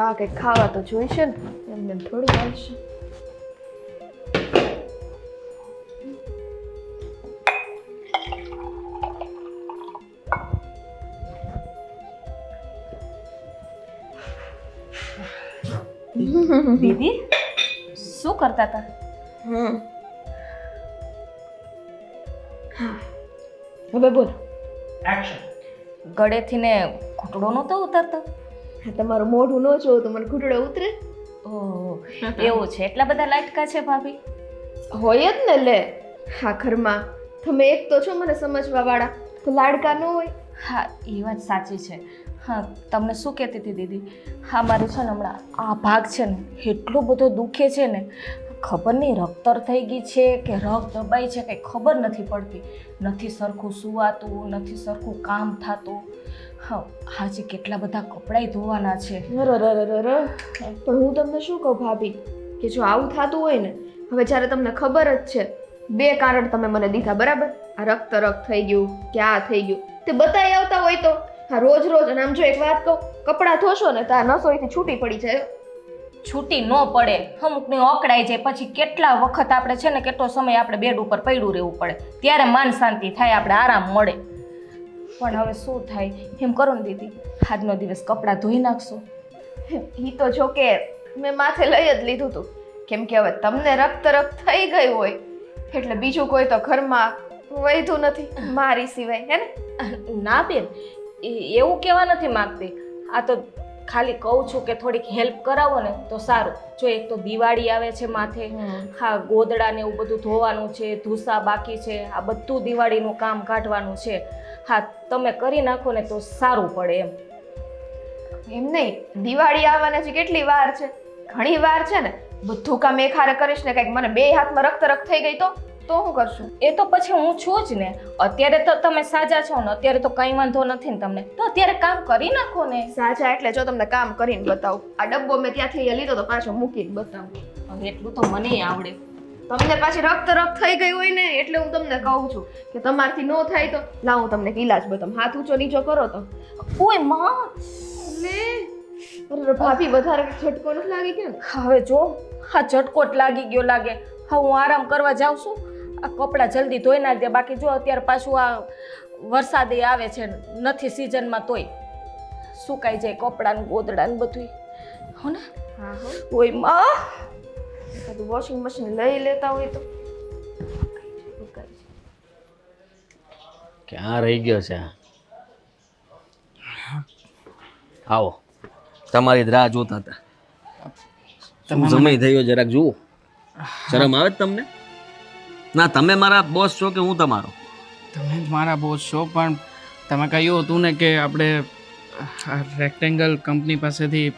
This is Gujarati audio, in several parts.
હા કંઈક ખાવા તો જોઈશે ને, એમને થોડી આવશે. દીદી શું કરતા હતા? હવે બોલો. ગળેથી ને ઘૂંટડો નહોતો ઉતરતો? તમારું મોઢું ન જોવું તો મને ઘૂંટડો ઉતરે? ઓહ એવું છે, એટલા બધા લાટકા છે ભાભી? હોય જ ને. લે હા, ઘરમાં તમે એક તો છો મને સમજવા વાળા, તો લાડકા ન હોય? હા એ વાત સાચી છે. હા તમને શું કહેતી હતી દીદી, હા મારું છે ને હમણાં આ ભાગ છે ને એટલો બધો દુખે છે ને, ખબર નહીં રક્તર થઈ ગઈ છે કે રગ દબાઈ છે કંઈ ખબર નથી પડતી. નથી સરખું સુવાતું, નથી સરખું કામ થતું. હા હાજી કેટલા બધા કપડાં ધોવાના છે. પણ હું તમને શું કહું ભાભી, કે જો આવું થતું હોય ને, હવે જ્યારે તમને ખબર જ છે, બે કારણ તમે મને દીધા બરાબર, આ રક્ત થઈ ગયું કે આ થઈ ગયું, તે બતાવી આવતા હોય તો હા રોજ રોજ. અને આમ જો એક વાત કહું, કપડાં ધોશો ને તો આ નસોઈથી છૂટી પડી જાય. છૂટી ન પડે, અમુકને ઓકળાઈ જાય, પછી કેટલા વખત આપણે છે ને કેટલો સમય આપણે બેડ ઉપર પડ્યું રહેવું પડે, ત્યારે માન શાંતિ થાય, આપણે આરામ મળે. પણ હવે શું થાય, એમ કરો ને દીદી, આજનો દિવસ કપડાં ધોઈ નાખશો. એ તો જો કે મેં માથે લઈ જ લીધું હતું, કેમ કે હવે તમને રક્ત થઈ ગયું હોય એટલે બીજું કોઈ તો ઘરમાં વૈધું નથી મારી સિવાય, હે ને? ના બેન, એવું કહેવા નથી માંગતી, આ તો ખાલી કહું છું કે થોડીક હેલ્પ કરાવો ને તો સારું. જો એક તો દિવાળી આવે છે માથે, હા ગોદડા ને એવું બધું ધોવાનું છે, ધૂસા બાકી છે, આ બધું દિવાળીનું કામ કાઢવાનું છે. હા તમે કરી નાખો ને તો સારું પડે એમ. એમ નહીં, દિવાળી આવવાના છે કેટલી વાર છે? ઘણી વાર છે ને. બધું કામ એક હારે કરીશ ને કંઈક મને બે હાથમાં રક્ત થઈ ગઈ તો શું કરશું? એ તો પછી હું છું જ ને. અત્યારે તો તમે સાજા છો ને, અત્યારે તો કંઈ વાંધો નથી ને તમને, તો અત્યારે કામ કરી નાખો ને. સાચા એટલે જો તમને કામ કરીને બતાવું, આ ડબ્બો મેં ત્યાંથી લીધો તો પાછો મૂકીને બતાવું. હવે એટલું તો મને આવડે. તમને પાછી રક્ત થઈ ગઈ હોય ને એટલે હું તમને કહું છું કે તમારથી ન થાય તો લાવ હું તમને ઈલાજ બતાવું. હાથ ઊંચો નીચો કરો તો. ઓય માં લે અરે ભાભી વધારે ઝટકો નથી લાગી ગયો ને? હવે જો હા ઝટકો જ લાગી ગયો લાગે. હા હું આરામ કરવા જાઉં છું, આ કપડાં જલ્દી ધોઈ નાખ દે. બાકી જો અત્યારે પાછું આ વરસાદ આવે છે, નથી સિઝનમાં તોય સુકાઈ જાય કપડાં ને ગોદડા ને બધું, હો ને? હા હો. ઓય માં બધું વોશિંગ મશીન લઈ લેતા હોય તો ક્યાં રહી ગયો છે? આવો, તમારી રાહ જોતા હતા. શું સમય થયો જરાક જુઓ. શરમ આવે તમને? ના તમે મારા બોસ છો કે હું તમારો? તમે જ મારા બોસ છો, પણ તમે કહ્યું હતું ને કે આપણે રેક્ટેંગલ કંપની પાસેથી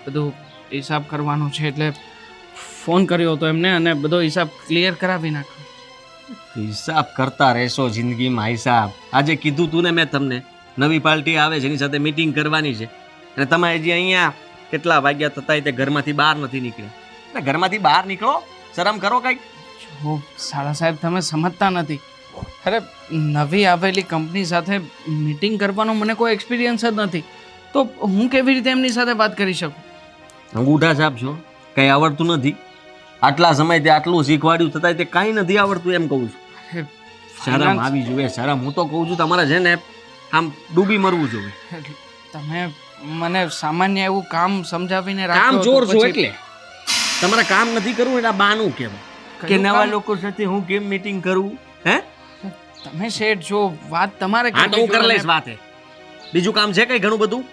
બધું હિસાબ કરવાનો છે, એટલે ફોન કર્યો હતો એમને અને બધો હિસાબ ક્લિયર કરાવી નાખ્યો. હિસાબ કરતા રહેશો જિંદગીમાં હિસાબ. આજે કીધું તું ને મેં તમને, નવી પાર્ટી આવે છે એની સાથે મીટિંગ કરવાની છે, અને તમે હજી અહીંયા કેટલા વાગ્યા થતા તે ઘરમાંથી બહાર નથી નીકળ્યા. એટલે ઘરમાંથી બહાર નીકળો, શરમ કરો કંઈક. જો સાલા સાહેબ તમે સમજતા નથી. અરે નવી આવેલી કંપની સાથે મીટિંગ કરવાનો મને કોઈ એક્સપિરિયન્સ જ નથી, તો હું કેવી રીતે એમની સાથે વાત કરી શકું? અંગૂઠા છાપ છો, કંઈ આવડતું નથી. આટલા સમયથી આટલું શીખવાડ્યું છતાંય તે કાંઈ નથી આવડતું એમ કહું છું. શરમ આવી જોઈએ, શરમ. હું તો કહું છું તમારે છે ને આમ ડૂબી મરવું જોઈએ. તમે મને સામાન્ય એવું કામ સમજાવીને કામ ચોર છો એટલે તમારે કામ નથી કરવું એટલે બાનું કહેવાય કે નવા લોકો સાથે હું કેમ મીટિંગ કરું? હે તમે શેઠ જો વાત તમારે હા તો હું કરી લઈશ વાત. બીજું કામ છે કઈ ઘણું બધું?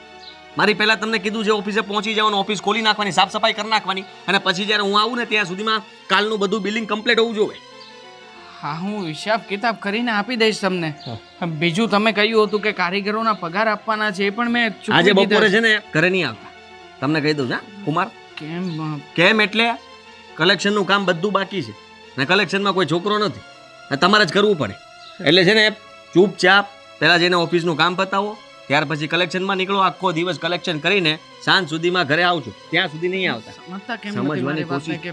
મારી પહેલા તમને કીધું છે ઓફિસે પહોંચી જવાનું, ઓફિસ ખોલી નાખવાની, સાફ સફાઈ કરી નાખવાની, અને પછી જ્યારે હું આવું ને ત્યાં સુધીમાં કાલનું બધું બિલિંગ કમ્પ્લીટ હોવું જોઈએ. હા હું હિસાબ કિતાબ કરીને આપી દઈશ તમને. બીજું તમે કહ્યું હતું કે કારીગરોના પગાર આપવાના છે, એ પણ મેં આજે બપોરે છે ને ઘરે નહીં આવતા, તમને કહી દઉં. હા કુમાર, કેમ એટલે કલેક્શનનું કામ બધું બાકી છે ને કલેક્શનમાં કોઈ છોકરો નથી, તમારે જ કરવું પડે. એટલે છે ને ચૂપચાપ પહેલાં જઈને ઓફિસનું કામ પતાવો, ત્યાર પછી કલેક્શનમાં નીકળો. આખો દિવસ કલેક્શન કરીને સાંજ સુધીમાં ઘરે આવજો, ત્યાં સુધી નહીં આવતા. સમજતા કેમ નથી મારી વાતને કે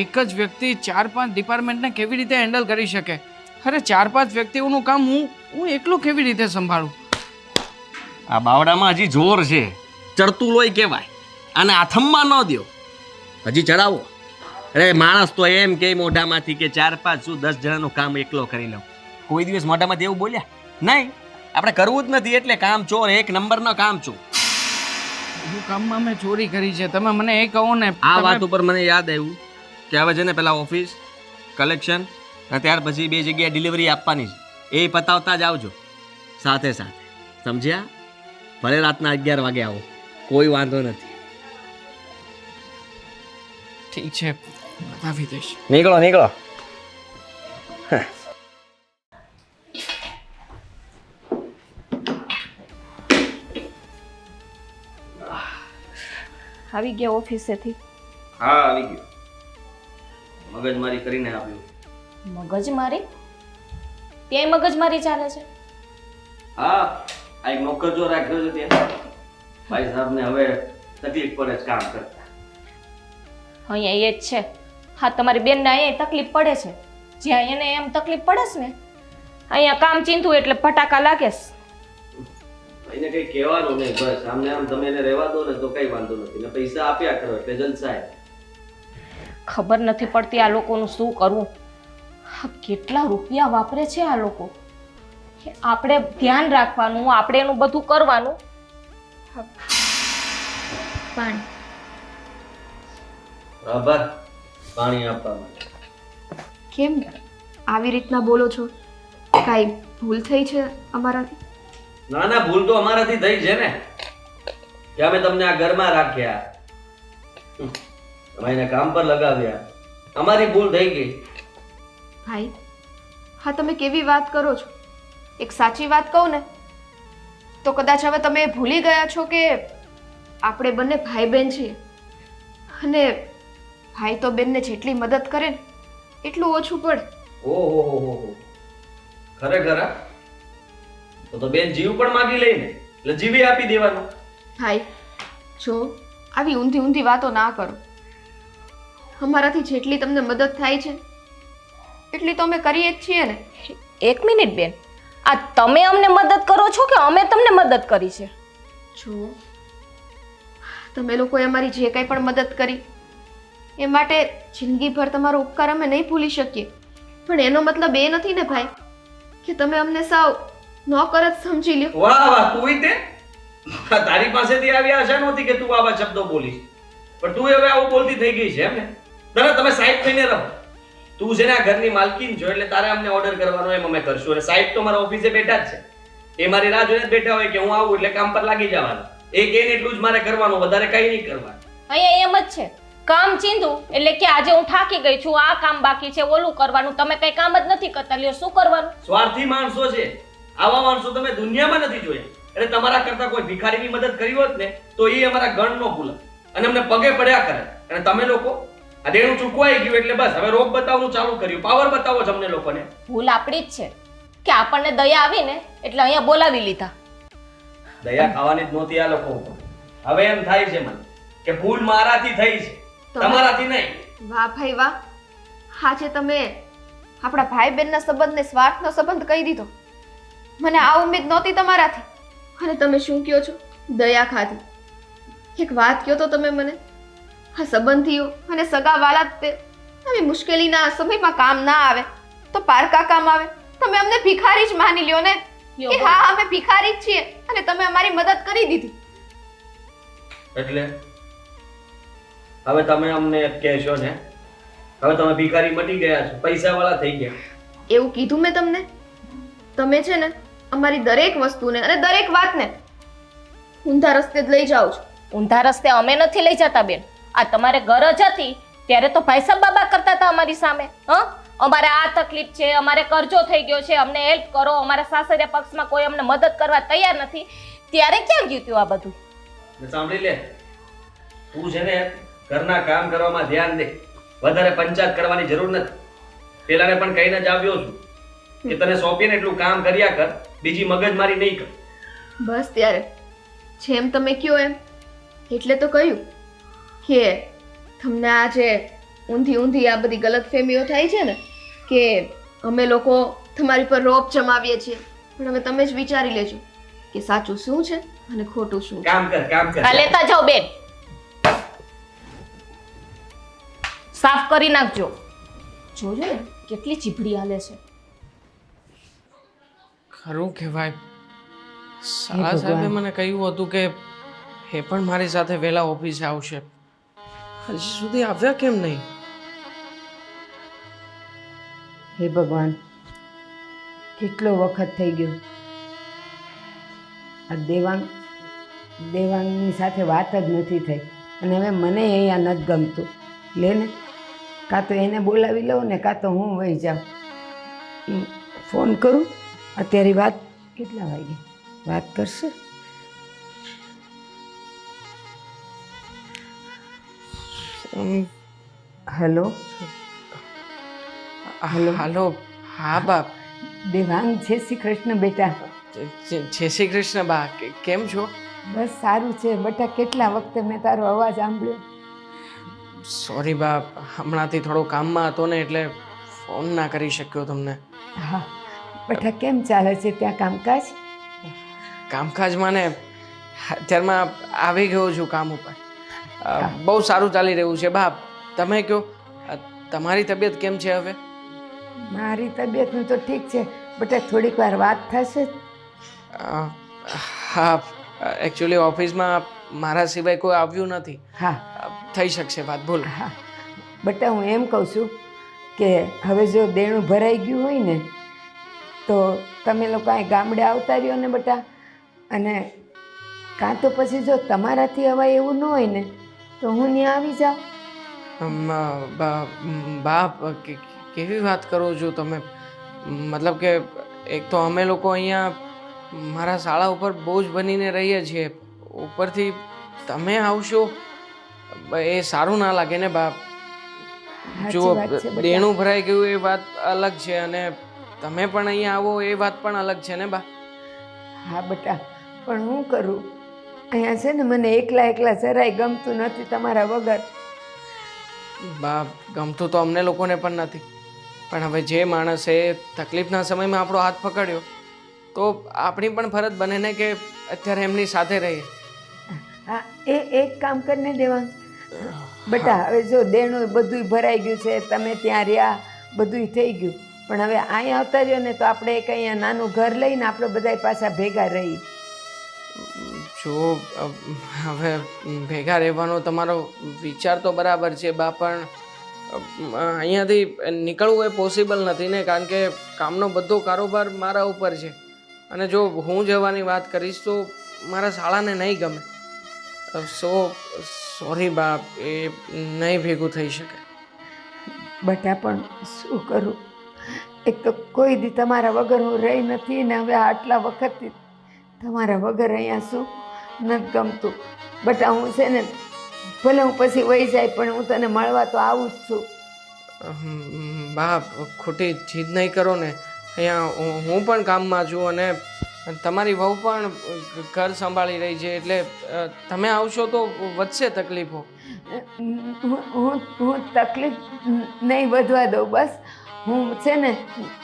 એક જ વ્યક્તિ 4-5 ડિપાર્ટમેન્ટને કેવી રીતે હેન્ડલ કરી શકે? અરે 4-5 વ્યક્તિઓનું કામ હું એકલો કેવી રીતે સંભાળું? આ બાવડામાં હજી જોર છે, ચડતું લોહી કહેવાય. અને આથમમાં ન દો. હજી ચડાવો. અરે માણસ તો એમ કે મોઢામાંથી કે 4 5 શું 10 જણાનું કામ એકલો કરી લઉં. કોઈ દિવસ મોઢામાંથી એવું બોલ્યા નહીં. આપણે કરવું જ નથી એટલે કામ ચોર, 1 નંબરનો કામ ચોર. બધું કામમાં મેં ચોરી કરી છે. તમે મને એ કહો ને. આ વાત ઉપર મને યાદ આવ્યું કે હવે છે ને પેલા ઓફિસ કલેક્શન અને ત્યાર પછી 2 જગ્યાએ ડિલિવરી આપવાની છે. એ પતાવતા જ આવજો સાથે સાથે, સમજ્યા? ભલે રાતના 11 વાગે આવો, કોઈ વાંધો નથી. ઠીક છે, બતાવી દઈશ. નીકળો નીકળો. આવી ગયા ઓફિસેથી? હા આવી ગયો. મગજમારી કરીને આવ્યો. મગજમારી? ત્યાંય મગજમારી ચાલે છે? હા, આ એક નોકર જો રાખ્યો છે ત્યાં. ભાઈ સાહેબને હવે તકલીફ પડે છે કામ કરતા. અહીંયા એ જ છે. હા, તમારી બેનને અહીંયા તકલીફ પડે છે. જ્યાં એને એમ તકલીફ પડે છે ને, અહીંયા કામ ચીંધું એટલે ફટાકા લાગે છે. એને કઈ કહેવાનું નહીં, બસ આમને આમ તમે એને રહેવા દો ને તો કઈ વાંધો નથી ને પૈસા આપ્યા કરો એટલે જલસા. ખબર નથી પડતી આ લોકોનું શું કરવું. હા, કેટલા રૂપિયા વાપરે છે આ લોકો. આપણે ધ્યાન રાખવાનું, આપણે એનું બધું કરવાનું. પાણી. આભાર પાણી આપવા માટે. કેમ આવી રીતના બોલો છો? કાંઈ ભૂલ થઈ છે અમારાથી? ના ના, ભૂલ તો અમારાથી થઈ છે ને કે અમે તમને આ ઘરમાં રાખ્યા, અમે એને કામ પર લગાવ્યા. અમારી ભૂલ થઈ ગઈ. ભાઈ, હા તમે કેવી વાત કરો છો? એક સાચી વાત કહું ને તો કદાચ હવે તમે ભૂલી ગયા છો કે આપણે બંને ભાઈ બહેન છીએ અને ભાઈ તો બેનને જેટલી મદદ કરે ને એટલું ઓછું પડે. ઓહો હો હો હો, ખરેખર? તો બેન જીવ પણ માગી લઈને એટલે જીવી આપી દેવાનું. ભાઈ જો આવી ઊંધી ઊંધી વાતો ના કરો. અમારાથી જેટલી તમને મદદ થાય છે એટલી તો અમે કરીએ જ છીએ ને. એક મિનિટ બેન, આ તમે અમને મદદ કરો છો કે અમે તમને મદદ કરી છે? જો તમે લોકોએ અમારી જે કંઈ પણ મદદ કરી એ માટે જિંદગીભર તમારો ઉપકાર અમે નહીં ભૂલી શકીએ, પણ એનો મતલબ એ નથી ને ભાઈ કે તમે અમને સાવ નોકર જ સમજી લ્યો. વાહ વાહ, તું તે તારી પાસેથી આવી આશા નહોતી કે તું આવા શબ્દો બોલીશ, પણ તું હવે આવું બોલતી થઈ ગઈ છે એમ ને? તમે સાઈડ થઈને રહો. તું છે ને આ ઘરની માલકીન છો એટલે તારે અમને ઓર્ડર કરવાનો એમ અમે કરશું. અને સાહેબ તો મારા ઓફિસે બેઠા જ છે, એ મારી રાહ જોઈને જ બેઠા હોય કે હું આવું એટલે કામ પર લાગી જવાનું. એ કે એટલું જ મારે કરવાનું, વધારે કઈ નહીં કરવાનું. અહીંયા એમ જ છે, કામ ચીંધું એટલે કે આજે હું થાકી ગઈ છું, આ કામ બાકી છે, ઓલું કરવાનું. તમે કઈ કામ જ નથી કરતા, લ્યો શું કરવાનું? સ્વાર્થી માણસો છે, આવા માણસો તમે દુનિયામાં નથી જોયા. એટલે તમારા કરતા કોઈ ભિખારીની મદદ કરી હોત ને તો એ અમારા ગણ નો ભૂલે અને અમને પગે પડ્યા કરે. અને તમે લોકો આ દેણું ચૂકવાઈ ગયું એટલે બસ હવે રોગ બતાવવાનું ચાલુ કર્યું. પાવર બતાવો છો અમને લોકોને. ભૂલ આપણી જ છે કે આપણને દયા આવી ને એટલે અહીંયા બોલાવી લીધા. દયા ખાવાની જ નહોતી આ લોકો ઉપર. હવે એમ થાય છે મને કે ભૂલ મારાથી થઈ છે, તમારાથી નહીં. વાહ ભાઈ વાહ, આજે તમે આપણા ભાઈ બહેનના સંબંધને સ્વાર્થનો સંબંધ કહી દીધો. મને આ ઉમ્મીદ નહોતી તમારાથી. અને તમે શું કહો છો? દયા ખાધી. એક વાત કહો તો તમે મને, આ સંબંધીઓ અને સગાવાલા તે આવી મુશ્કેલીના સમયમાં કામ ના આવે તો પારકા કામ આવે. તમે અમને ભિખારી જ માની લ્યો ને કે હા અમે ભિખારી જ છીએ અને તમે અમારી મદદ કરી દીધી. એટલે હવે તમે અમને કહેશો ને હવે તમે ભિખારી મટી ગયા છો, પૈસાવાળા થઈ ગયા? એવું કીધું મેં તમને? તમે છે ને અમારી દરેક વસ્તુને અને દરેક વાતને ઊંધા રસ્તે જ લઈ જાઓ છો. ઊંધા રસ્તે અમે નથી લઈ જતા બેન. આ તમારે ગરજ હતી ત્યારે તો ભાઈ સાહેબ બાબા કરતા હતા અમારી સામે. અમારે આ તકલીફ છે, અમારે કરજો થઈ ગયો છે, અમને હેલ્પ કરો, અમારા સાસરિયા પક્ષમાં કોઈ અમને મદદ કરવા તૈયાર નથી, ત્યારે ક્યાં ગયું હતું આ બધું? સાંભળી લે, તું છે ને ઘરના કામ કરવામાં ધ્યાન દે, વધારે પંચાયત કરવાની જરૂર નથી. પેલાને પણ કહીને જ આવ્યો છું કે તને સોંપીને એટલું કામ કર્યા કર, બીજી મગજમારી નહીં કર. બસ ત્યારે જેમ તમે કહો એમ. એટલે તો કહ્યું કે તમને આ જે ઊંધી આ બધી ગલતફહેમીઓ થાય છે ને કે અમે લોકો તમારી પર રોપ જમાવીએ છીએ, પણ હવે તમે જ વિચારી લેજો કે સાચું શું છે અને ખોટું શું છે. કામ કર. આ લેતા જાઓ બેન. સાફ કરી નાખજો. જોજો ને કેટલી ચીભડી હાલે છે. ખરું કહેવાય. શાળા સાહેબે મને કહ્યું હતું કે એ પણ મારી સાથે વહેલા ઓફિસે આવશે. હજી સુધી આવ્યા કેમ નહીં? હે ભગવાન, કેટલો વખત થઈ ગયો. આ દેવાંગની સાથે વાત જ નથી થઈ અને હવે મને અહીંયા નથી ગમતું. લે ને, કાં તો એને બોલાવી લઉં ને કાં તો હું વહી જાઉં. ફોન કરું અત્યારે. વાત કેટલા વાગે વાત કરશે? હેલો. હાલો. હા બાપ. દેવાંગ, જય શ્રી કૃષ્ણ બેટા. જય શ્રી કૃષ્ણ બા. કેમ છો? બસ સારું છે બેટા. કેટલા વખતે મેં તારો અવાજ સાંભળ્યો. સોરી બા, હમણાંથી થોડો કામમાં હતો ને એટલે ફોન ના કરી શક્યો તમને. હા બેટા, કેમ ચાલે છે ત્યાં કામકાજ? કામકાજમાં ને અત્યારમાં આવી ગયો છું કામ ઉપર. બહુ સારું ચાલી રહ્યું છે બા. તમે કહો, તમારી તબિયત કેમ છે હવે? મારી તબિયતનું તો ઠીક છે બેટા. થોડીક વાર વાત થશે. હા, એકચ્યુઅલી ઓફિસમાં મારા સિવાય કોઈ આવ્યું નથી. હા, થઈ શકશે વાત. બોલો. હા બેટા, હું એમ કહું છું કે હવે જો દેણું ભરાઈ ગયું હોય ને તો તમે લોકો અહીં ગામડે આવતા રહ્યો ને બેટા. અને કાં તો પછી જો તમારાથી હવે એવું ન હોય ને તો હું ત્યાં આવી જાઉં. બા, કેવી વાત કરો છો તમે? મતલબ કે એક તો અમે લોકો અહીંયા મારા શાળા ઉપર બોજ બનીને રહીએ છીએ, ઉપરથી તમે આવશો એ સારું ના લાગે ને બા. જો દેણું ભરાઈ ગયું એ વાત અલગ છે અને તમે પણ અહીંયા આવો એ વાત પણ અલગ છે ને બા. હા બેટા, પણ હું કરું? અહીંયા છે ને મને એકલા જરાય ગમતું નથી તમારા વગર. બા, ગમતું તો અમને લોકોને પણ નથી, પણ હવે જે માણસે તકલીફના સમયમાં આપણો હાથ પકડ્યો તો આપણી પણ ફરજ બને ને કે અત્યારે એમની સાથે રહીએ. હા, એક કામ કરીને દેવાંગ બેટા. હવે જો દેણું બધુંય ભરાઈ ગયું છે, તમે ત્યાં રહ્યા, બધુંય થઈ ગયું, પણ હવે અહીંયા આવતા રહ્યો ને તો આપણે એક અહીંયા નાનું ઘર લઈને આપણે બધાય પાછા ભેગા રહી. જો હવે ભેગા રહેવાનો તમારો વિચાર તો બરાબર છે બા, પણ અહીંયાથી નીકળવું એ પોસિબલ નથી ને, કારણ કે કામનો બધો કારોબાર મારા ઉપર છે અને જો હું જવાની વાત કરીશ તો મારા શાળાને નહીં ગમે. સોરી બા, એ નહીં ભેગું થઈ શકે. બેટા પણ શું કરું? એક તો કોઈ દી તમારા વગર હું રહી નથી ને હવે આટલા વખતથી તમારા વગર અહીંયા શું નથી ગમતું. બેટા હું છે ને ભલે હું પછી વહી જાય પણ હું તને મળવા તો આવું જ છું. બા, ખોટી જીદ નહીં કરો ને. અહીંયા હું પણ કામમાં છું અને તમારી વહુ પણ ઘર સંભાળી રહી છે, એટલે તમે આવશો તો વધશે તકલીફો. હું તકલીફ નહીં વધવા દઉં. બસ હું છે ને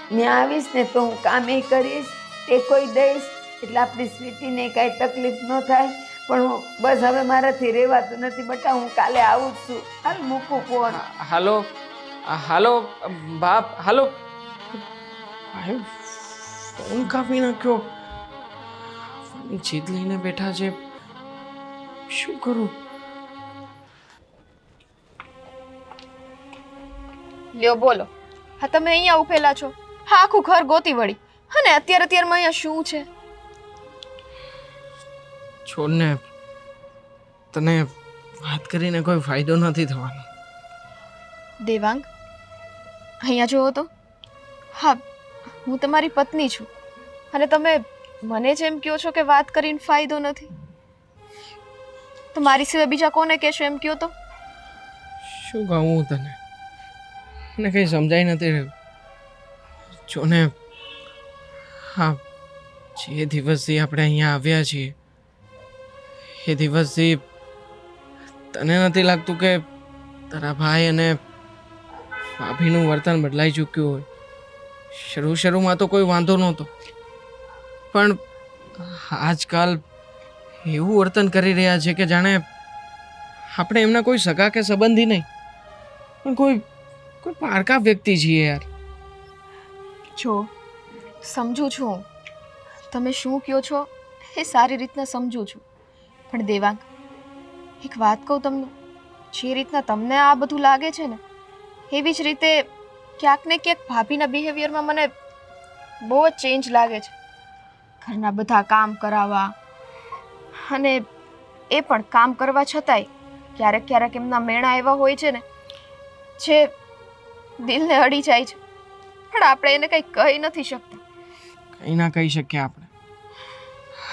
ત્યાં આવીશ ને તો હું કામે કરીશ, એ કોઈ દઈશ, એટલે આપણી સ્વીટીને કાંઈ તકલીફ ન થાય. પણ હું બસ હવે મારાથી રહેવાતું નથી બેટા. હું કાલે આવું જ છું. હાલ મૂકું ફોન. હાલો બાપ, હાલો. ફોન કાપી નાખ્યો. જીદ લઈને બેઠા છે, શું કરું? લ્યો બોલો. હા, તમે અહીંયા ઉભેલા છો, હા આખું ઘર ગોતી વળી, અને અત્યારમાં અહીંયા શું છે? છોડને, તને વાત કરીને કોઈ ફાયદો નથી થવાનો. દેવાંગ, અહીંયા જુઓ તો. હા, હું તમારી પત્ની છું અને તમે મને જેમ કહો છો કે વાત કરીને ફાયદો નથી, તો મારી સિવાય બીજા કોને કહેશો એમ કહો તો? શું કહું હું તને? મને કંઈ સમજાઈ નથી રહ્યું. જો ને, હા, જે દિવસથી આપણે અહીંયા આવ્યા છીએ એ દિવસથી તને નથી લાગતું કે તારા ભાઈ અને ભાભીનું વર્તન બદલાઈ ચૂક્યું હોય? શરૂમાં તો કોઈ વાંધો નહોતો, પણ આજકાલ એવું વર્તન કરી રહ્યા છે કે જાણે આપણે એમના કોઈ સગા કે સંબંધી નહીં. પણ કોઈ પારકા વ્યક્તિ છીએ યાર. જો સમજુ છું તમે શું કહો છો એ સારી રીતના સમજુ છું, પણ દેવાંગ એક વાત કહું તમને, જે રીતના તમને આ બધું લાગે છે ને એવી જ રીતે ક્યાંક ને ક્યાંક ભાભીના બિહેવિયરમાં મને બહુ જ ચેન્જ લાગે છે. ઘરના બધા કામ કરાવવા અને એ પણ કામ કરવા છતાંય ક્યારેક ક્યારેક એમના મેણા એવા હોય છે ને જે દિલને અડી જાય છે, પણ આપણે એને કંઈ કહી નથી શકતા. કંઈ ના કહી શકીએ આપણે.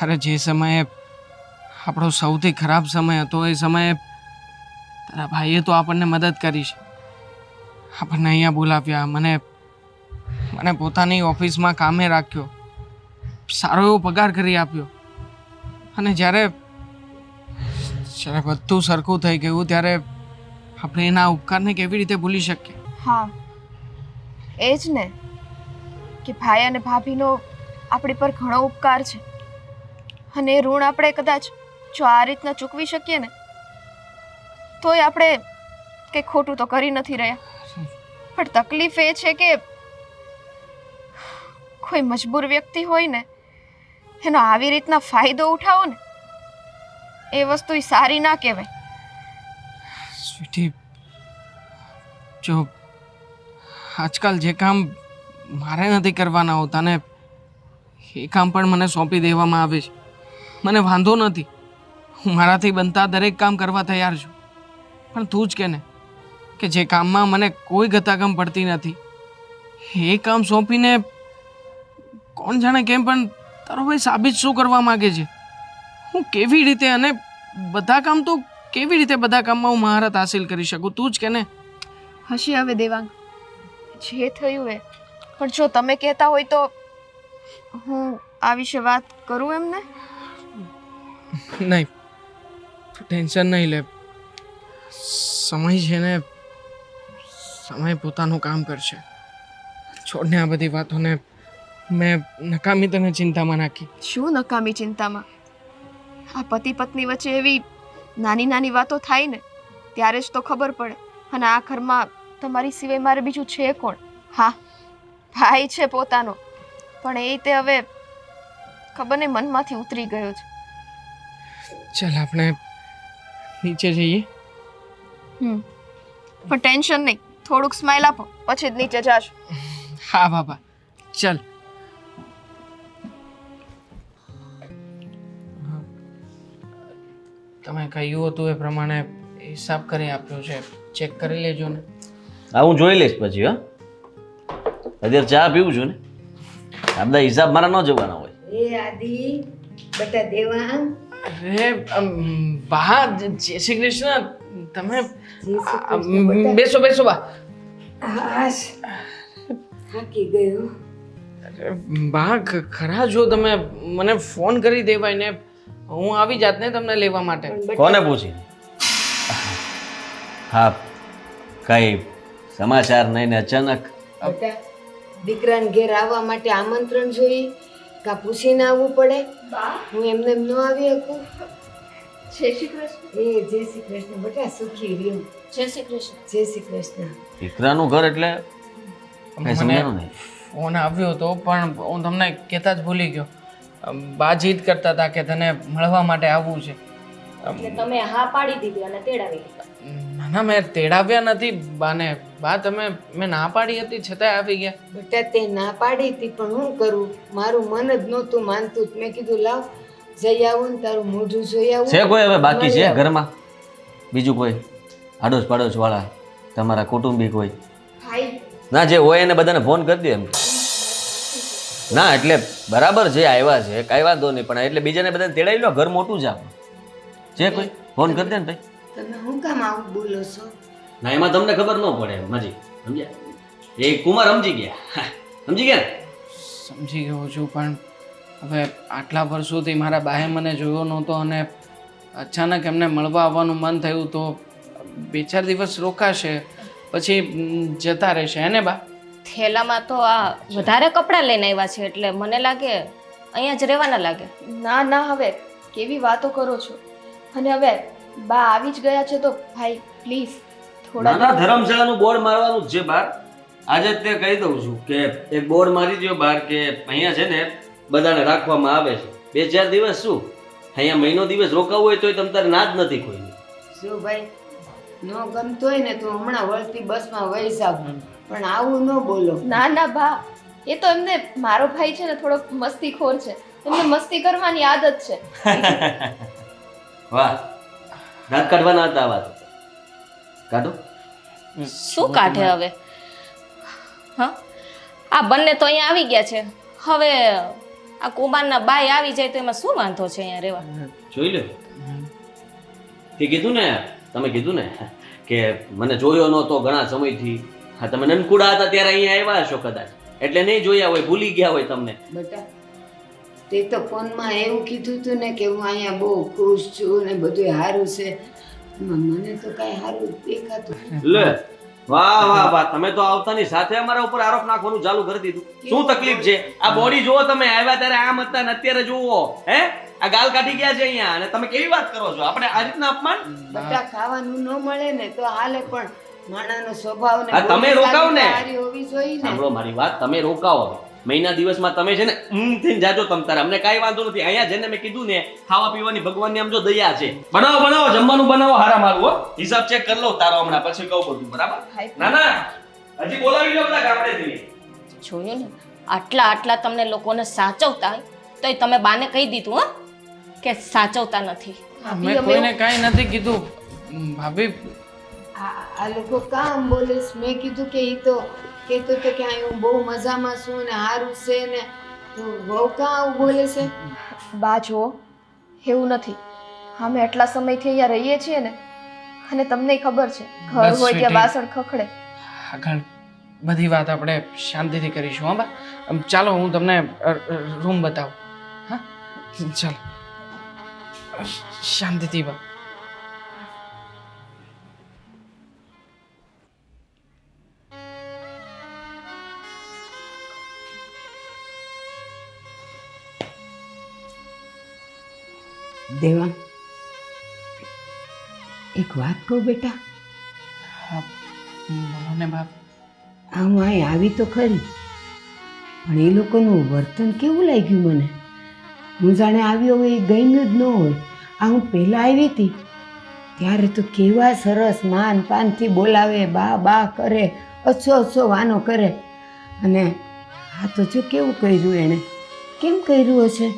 અરે જે સમયે આપણો સૌથી ખરાબ સમય હતો એ સમયે તારા ભાઈએ તો આપણને મદદ કરી છે. આપણને અહીંયા બોલાવ્યા, મને પોતાની ઓફિસમાં કામે રાખ્યો, સારો એવો પગાર કરી આપ્યો. અને જ્યારે બધું સરખું થઈ ગયું ત્યારે આપણે એના ઉપકારને કેવી રીતે ભૂલી શકીએ? હા એ જ ને કે ભાઈ અને ભાભીનો આપણી પર ઘણો ઉપકાર છે અને એ ઋણ આપણે કદાચ જો આ રીતના ચૂકવી શકીએ ને તોય આપણે કંઈ ખોટું તો કરી નથી રહ્યા. પણ તકલીફ એ છે કે કોઈ મજબૂર વ્યક્તિ હોય ને એનો આવી રીતના ફાયદો ઉઠાવો ને એ વસ્તુ ઈ સારી ના કહેવાય. સ્વીટી, જો આજકાલ જે કામ મારે નથી કરવાના હોતા ને એ કામ પણ મને સોંપી દેવામાં આવે છે. મને વાંધો નથી, હું મારાથી બનતા દરેક કામ કરવા તૈયાર છું. પણ તું જ કે ને કે જે કામમાં મને કોઈ ગતાગમ પડતી નથી એ કામ સોંપીને કોણ જાણે કેમ પણ તારો ભાઈ સાબિત શું કરવા માગે છે? હું કેવી રીતે અને બધા કામ તો કેવી રીતે બધા કામમાં હું મહારત હાસિલ કરી શકું? તું જ કે ને. હશે હવે દેવાંગ, જે થયું એ. પણ જો તમે કહેતા હોય તો હું આ વિશે વાત કરું એમને? નહીં, તું ટેન્શન નહીં લે. સમય છે ને, સમય પોતાનું કામ કરશે. છોડને આ બધી વાતોને. મેં નકામી તને ચિંતામાં નાખી. શું નકામી ચિંતામાં? આ પતિ પત્ની વચ્ચે એવી નાની નાની વાતો થાય ને ત્યારે જ તો ખબર પડે. અને આ ઘરમાં તમારી સિવાય મારે બીજું છે કોણ? હા ભાઈ છે પોતાનો, પણ એ તે હવે ખબર નહીં મનમાંથી ઉતરી ગયો છે. ચાલ આપણે નીચે જઈએ. પણ ટેન્શન નહીં, થોડુંક સ્માઈલ આપો પછી જ નીચે જાશું. હા બાબા, ચાલ. તમે કહ્યું હતું એ પ્રમાણે હિસાબ કરી આપ્યો છે, ચેક કરી લેજો ને. હા હું જોઈ લઈશ પછી. હા અત્યારે ચા પીવું છું ને, આ બધા હિસાબ મારા ન જોવાના હોય. એ આદિ બેટા દેવાંગ, અરે બા, જય શ્રી કૃષ્ણ. તમે જય શ્રી કૃષ્ણ બેટા. બેસો બેસો બા. હાશ, થાકી ગયો. અરે બા, ખરા જો તમે મને ફોન કરી દેવાય ને હું આવી જાત ને તમને લેવા માટે. કોને પૂછી? હા કઈ સમાચાર નહીં ને અચાનક? બેટા દીકરાને ઘેર આવવા માટે આમંત્રણ જોઈએ કા પૂછીને આવવું પડે? હું એમને એમ ન આવી શકું. જય શ્રી કૃષ્ણ. એ જય શ્રી કૃષ્ણ બેટા, સુખી રહ્યો. જય શ્રી કૃષ્ણ. જય શ્રી કૃષ્ણ. દીકરાનું ઘર એટલે કઈ મને સમજાણું નહીં. ફોન આવ્યો હતો પણ હું તમને કહેતા જ ભૂલી ગયો. બા જીદ કરતા હતા કે તને મળવા માટે આવવું છે. એટલે તમે હા પાડી દીધી અને તેડાવી લીધા. ના ના, મેં તેડાવ્યા નથી બાને. બા મેં ના પાડી હતી છતાંય આવી ગયા. બેટા તે ના પાડી હતી પણ હું કરું, મારું મન જ નહોતું માનતું. મેં કીધું લાવ જઈ આવું ને તારું મોઢું જોઈ આવું. છે કોઈ હવે બાકી છે ઘરમાં? બીજું કોઈ આડોશ પાડોશ વાળા તમારા કુટુંબી કોઈ? ભાઈ ના, જે હોય એને બધાને ફોન કરી દે એમ. ના એટલે બરાબર છે, આવ્યા છે કાંઈ વાંધો નહીં, પણ એટલે બીજાને બધાને તેડાવી લો. ઘર મોટું છે આપણું. છે કોઈ? ફોન કરી દે ને ભાઈ. તમે શું કામ આવું બોલો છો? ના એમાં તમને ખબર ન પડે એમ. હજી સમજ્યા? એ કુમાર સમજી ગયા. સમજી ગયા ને? સમજી ગયો છું પણ હવે આટલા વર્ષોથી મારા બાએ મને જોયો નહોતો અને અચાનક એમને મળવા આવવાનું મન થયું તો 2-4 દિવસ રોકાશે પછી જતા રહેશે. હે ને બા? થેલામાં તો આ વધારે કપડાં લઈને આવ્યા છે એટલે મને લાગે અહીંયા જ રહેવાના લાગે. ના ના, હવે કેવી વાતો કરો છો? અને હવે બા આવી જ ગયા છે તો ભાઈ પ્લીઝ થોડા નાના ધર્મશાળાનું બોર્ડ મારવાનું જ છે બહાર. આજે જ તે કહી દઉં છું કે એક બોર્ડ મારી દો બહાર કે અહીંયા છે ને બધાને રાખવામાં આવે છે 2-4 દિવસ. શું અહીંયા મહિનો દિવસ રોકાવું હોય તોય તમ તારે ના જ નથી કોઈની. શું ભાઈ ન ગમતો હોય ને તો હમણાં વળતી બસમાં વહી જાવ, પણ આવું ન બોલો. ના ના બા, એ તો એમને મારો ભાઈ છે ને થોડોક મસ્તીખોર છે, એમને મસ્તી કરવાની આદત છે. વાહ, દાંત કાઢવાના હતા આવા તો. કાઢો. શું કાઢે હવે? હા, આ બંને તો અહીંયા આવી ગયા છે. હવે આ કુમારના બાઈ આવી જાય તો એમાં શું વાંધો છે અહીંયા રહેવા? જોઈ લો. તે કીધું ને, તમે કીધું ને કે મને જોયો નહોતો ઘણા સમયથી. હા, તમે નનકુડા હતા ત્યારે અહીંયા આવ્યા હશો કદાચ, એટલે નહીં જોયા હોય, ભૂલી ગયા હોય તમને. બેટા તે તો ફોનમાં એવું કીધું હતું ને કે હું અહીંયા બહુ ખુશ છું ને બધું સારું છે. એમાં મને તો કાંઈ સારું દેખાતું નથી. લે, વાહ વાહ વાહ, તમે તો આવતાની સાથે અમારા ઉપર આરોપ નાખવાનું ચાલુ કરી દીધું. શું તકલીફ છે? આ બોડી જુઓ, તમે આવ્યા ત્યારે આમ હતા ને અત્યારે જુઓ. હે, આ ગાલ કાઢી ગયા છે અહીંયા અને તમે કેવી વાત કરો છો? આપણે આ રીતના અપમાન? બેટા ખાવાનું ન મળે ને તો હાલે, પણ માણાનો સ્વભાવ ને હા, તમે રોકાવ ને. સારી હોવી જોઈએ ને. સાંભળો મારી વાત, તમે રોકાવો હવે. મહિના દિવસમાં તમે છે ને થઈને જાજો તમ તારે, અમને કાંઈ વાંધો નથી. અહીંયા જેને મેં કીધું ને ખાવા પીવાની ભગવાનની આમ જો દયા છે. બનાવો બનાવો, જમવાનું બનાવો હારા મારું. હો, હિસાબ ચેક કરી લઉં તારો હમણાં, પછી કહું બધું. બરાબર? ના ના, હજી બોલાવી લો બધા ગામડેથી. જોયું ને, આટલા તમને લોકોને સાચવતા હોય તોય તમે બાને કહી દીધું હા કે સાચવતા નથી. મેં કોઈને કાંઈ નથી કીધું ભાભી. આ લોકો કામ બોલે છે? મેં કીધું કે ઈ તો કહેતો તો કે અહીં હું બહુ મજામાં છું ને સારું છે ને, તો બહુ કાં આવું બોલે છે? બા જુઓ, એવું નથી. અમે આટલા સમયથી અહીંયા રહીએ છીએ ને, અને તમને ખબર છે ઘર બસ હોય ત્યાં sweetie. વાસણ ખખડે. આગળ બધી વાત આપણે શાંતિથી કરીશું. હા બા, ચાલો હું તમને રૂમ બતાવું. હા ચાલો, શાંતિથી બા. દેવાંગ, એક વાત કહું બેટા, હા બોલો ને બાપ. આ હું અહીં આવી તો ખરી, પણ એ લોકોનું વર્તન કેવું લાગ્યું મને. હું જાણે આવ્યો હોય એ ગમ્યું જ ન હોય. આ હું પહેલાં આવી હતી ત્યારે તો કેવા સરસ માન પાનથી બોલાવે, બા બા કરે, અચ્છો અચ્છો વાનો કરે. અને આ તો જો કેવું કર્યું એણે. કેમ કર્યું હશે?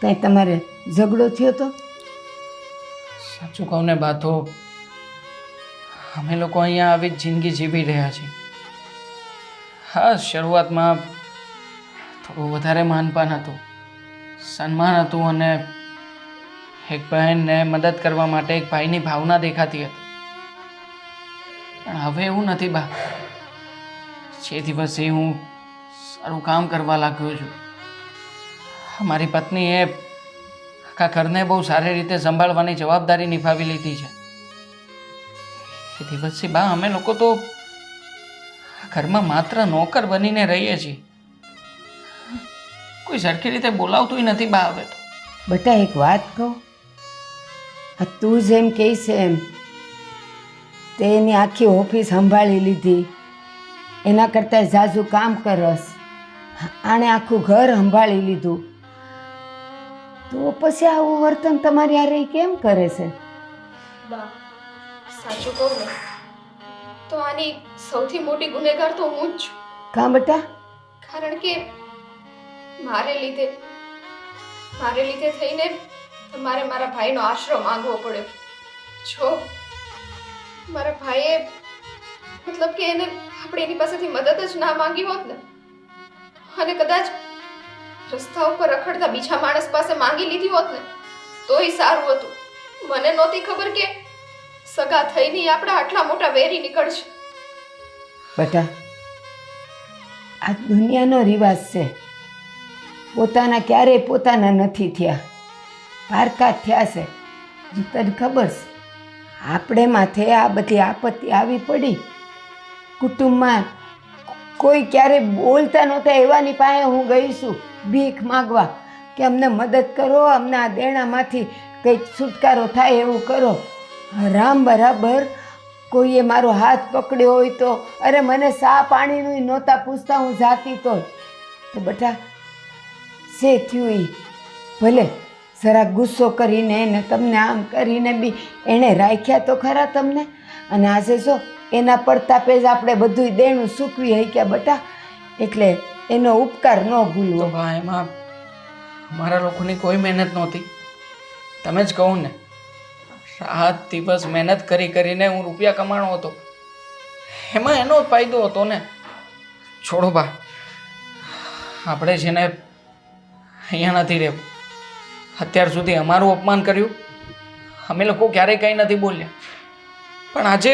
કાંઈ તમારે ઝઘડો થયો તો? સાચું કહું ને બા, તો અમે લોકો અહીંયા આવી જ જિંદગી જીવી રહ્યા છીએ. હા, શરૂઆતમાં થોડું વધારે માનપાન હતું, સન્માન હતું, અને એક બહેનને મદદ કરવા માટે એક ભાઈની ભાવના દેખાતી હતી. પણ હવે એવું નથી બા. જે દિવસે હું સારું કામ કરવા લાગ્યો છું, મારી પત્નીએ આખા ઘરને બહુ સારી રીતે સંભાળવાની જવાબદારી નિભાવી લીધી છે. એ દિવસથી બા અમે લોકો તો ઘરમાં માત્ર નોકર બનીને રહીએ છીએ. કોઈ સરખી રીતે બોલાવતું નથી બા હવે તો. બેટા એક વાત કહું, આ તું જેમ કહે છે એમ તે એની આખી ઓફિસ સંભાળી લીધી, એના કરતાં ઝાઝું કામ કરસ, આણે આખું ઘર સંભાળી લીધું, તો પછી આવું વર્તન તમારી હારે કેમ કરે છે? બા, સાચું કહું ને તો આની સૌથી મોટી ગુનેગાર તો હું જ છું. કાં બેટા? કારણ કે મારે લીધે થઈને મારે મારા ભાઈનો આશરો માંગવો પડ્યો. જો મારા ભાઈએ મતલબ કે એને આપણે એની પાસેથી મદદ જ ના માંગી હોત ને, અને કદાચ રસ્તા ઉપર રખડતા બીજા માણસ પાસે માંગી લીધી હોત ને તોય સારું હતું. મને નહોતી ખબર કે સગા થઈને આપણા આટલા મોટા વેરી નીકળશે. બેટા આ દુનિયાનો રિવાજ છે, પોતાના ક્યારેય પોતાના નથી થયા, પારકા થયા છે. તને ખબર છે આપણે માથે આ બધી આપત્તિ આવી પડી, કુટુંબમાં કોઈ ક્યારે બોલતા નહોતા એવાની પાસે હું ગઈ છું ભીખ માગવા કે અમને મદદ કરો, અમને આ દેણામાંથી કંઈક છુટકારો થાય એવું કરો. રામ બરાબર કોઈએ મારો હાથ પકડ્યો હોય તો અરે મને સા પાણીનું નહોતા પૂછતા હું જાતી તો બેટા સે થયું ઈ ભલે જરા ગુસ્સો કરીને ને તમને આમ કરીને બી એણે રાખ્યા તો ખરા તમને અને આજે જો એના પડતાપે જ આપણે બધું દેણું સૂકવી હક્યા બેટા એટલે એનો ઉપકાર ન તો ભૂલવો. બા એમાં મારા લોકોની કોઈ મહેનત નહોતી. તમે જ કહો ને, રાત દિવસ મહેનત કરી કરીને હું રૂપિયા કમાણો હતો, એમાં એનો જ ફાયદો હતો ને. છોડો બા, આપણે છે ને અહીંયા નથી રહેવું. અત્યાર સુધી અમારું અપમાન કર્યું, અમે લોકો ક્યારેય કંઈ નથી બોલ્યા, પણ આજે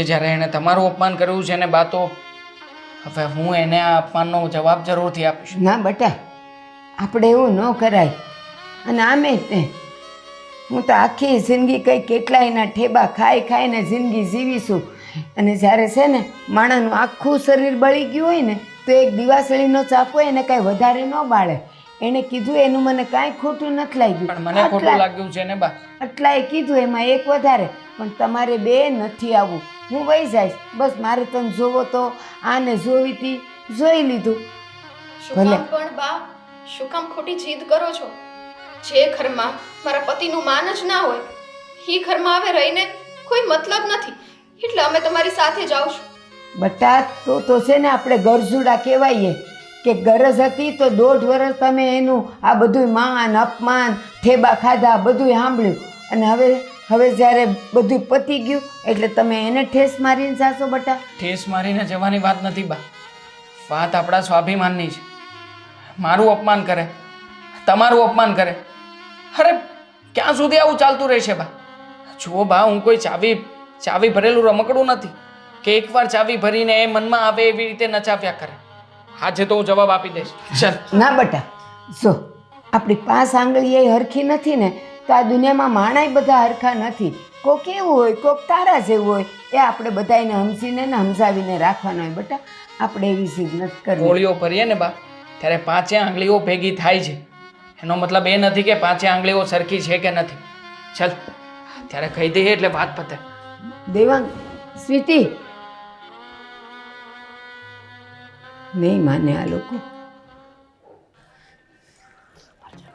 જ્યારે એણે તમારું અપમાન કર્યું છે ને બા, તો હવે હું એને આ અપમાનનો જવાબ જરૂરથી આપીશ. ના બેટા આપણે એવું ન કરાય. અને આમે તે હું તો આખી જિંદગી કંઈ કેટલાયના ઠેબા ખાઈને જિંદગી જીવીશું અને જ્યારે છે ને માણસનું આખું શરીર બળી ગયું હોય ને તો એક દિવાસળીનો ચાકુ એને કાંઈ વધારે ન બાળે. એણે કીધું એનું મને કાંઈ ખોટું નથી લાગ્યું, પણ મને ખોટું લાગ્યું છે ને બા. આટલાએ કીધું એમાં એક વધારે, પણ તમારે બે નથી આવવું. હું વહી જઈશ, બસ મારે તને જોવો તો આને જોવી હતી જોઈ લીધું. શું કામ પણ બા, શું કામ ખોટી જીદ કરો છો? જે ઘરમાં મારા પતિનું માન જ ના હોય એ ઘરમાં હવે રહીને કોઈ મતલબ નથી, એટલે અમે તમારી સાથે જ આવશું. બટા તો છે ને આપણે ગરજુડા કહેવાઈએ કે ગરજ હતી તો 1.5 વર્ષ તમે એનું આ બધું માન અપમાન ઠેબા ખાધા બધું સાંભળ્યું અને હવે જ્યારે બધું પતી ગયું એટલે તમે એને ઠેસ મારીને જાશો બટા? ઠેસ મારીને જવાની વાત નથી બા, વાત આપણા સ્વાભિમાનની છે. મારું અપમાન કરે, તમારું અપમાન કરે, અરે ક્યાં સુધી આવું ચાલતું રહેશે બા? જુઓ બા, હું કોઈ ચાવી ભરેલું રમકડું નથી કે એકવાર ચાવી ભરીને એ મનમાં આવે એવી રીતે નચાવ્યા કરે. આજે તો હું જવાબ આપી દઈશ. ચાલ. ના બટા, જો આપણી 5 આંગળી એ હરખી નથી ને તો આ દુનિયામાં માણાય બધા હરખા નથી. કોક એવું હોય, કોક તારા જેવું હોય, એ આપણે બધાને સમજીને ને સમજાવીને રાખવાનો હોય બટા. આપણે એવી ચીજ નથી કરવી. ગોળીઓ ભરીએ ને બા ત્યારે 5 આંગળીઓ ભેગી થાય છે, એનો મતલબ એ નથી કે 5 આંગળીઓ સરખી છે કે નથી. ચાલ ત્યારે કહી દઈએ એટલે વાત પતે. દેવાંગ સ્વીટી નહીં માને આ લોકો.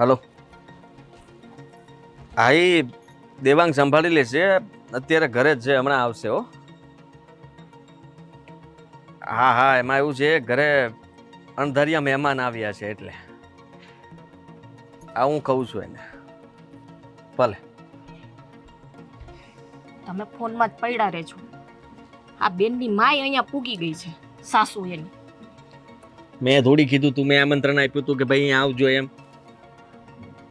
હલો, હા એ દેવાંગ સંભાળી લેશે, અત્યારે ઘરે જ છે, હમણાં આવશે. હો હા એમાં એવું છે, ઘરે અણધાર્યા મહેમાન આવ્યા છે એટલે આ હું કહું છું એને. ભલે તમે ફોનમાં જ પડ્યા રહેજો. આ બેનની માય અહીંયા પૂગી ગઈ છે, સાસુ એની. મેં થોડી કીધું તું, મેં આમંત્રણ આપ્યું તું કે ભાઈ અહીંયા આવજો એમ.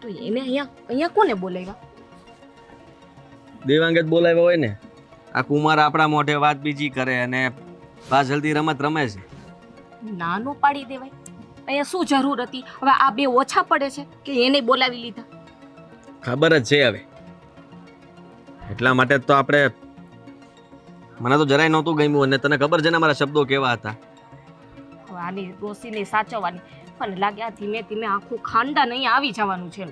તો એને અહીંયા કોને બોલાવ્યા? દેવાંગે જ બોલાવ્યો હોય ને. આ કુમાર આપણા મોઢે વાત બીજી કરે અને પાછળથી રમત રમે છે. નાનો પાડી દેવાય, અહીંયા શું જરૂર હતી? હવે આ બે ઓછા પડે છે કે એને બોલાવી લીધા? ખબર જ છે હવે, એટલા માટે જ તો આપણે, મને તો જરાય નહોતું ગમ્યું અને તને ખબર છે ને મારા શબ્દો કેવા હતા. હવે આની ડોસીને સાચવવાની, મને લાગે આ ધીમે ધીમે આખું ખાનદાન અહીંયા આવી જવાનું છે.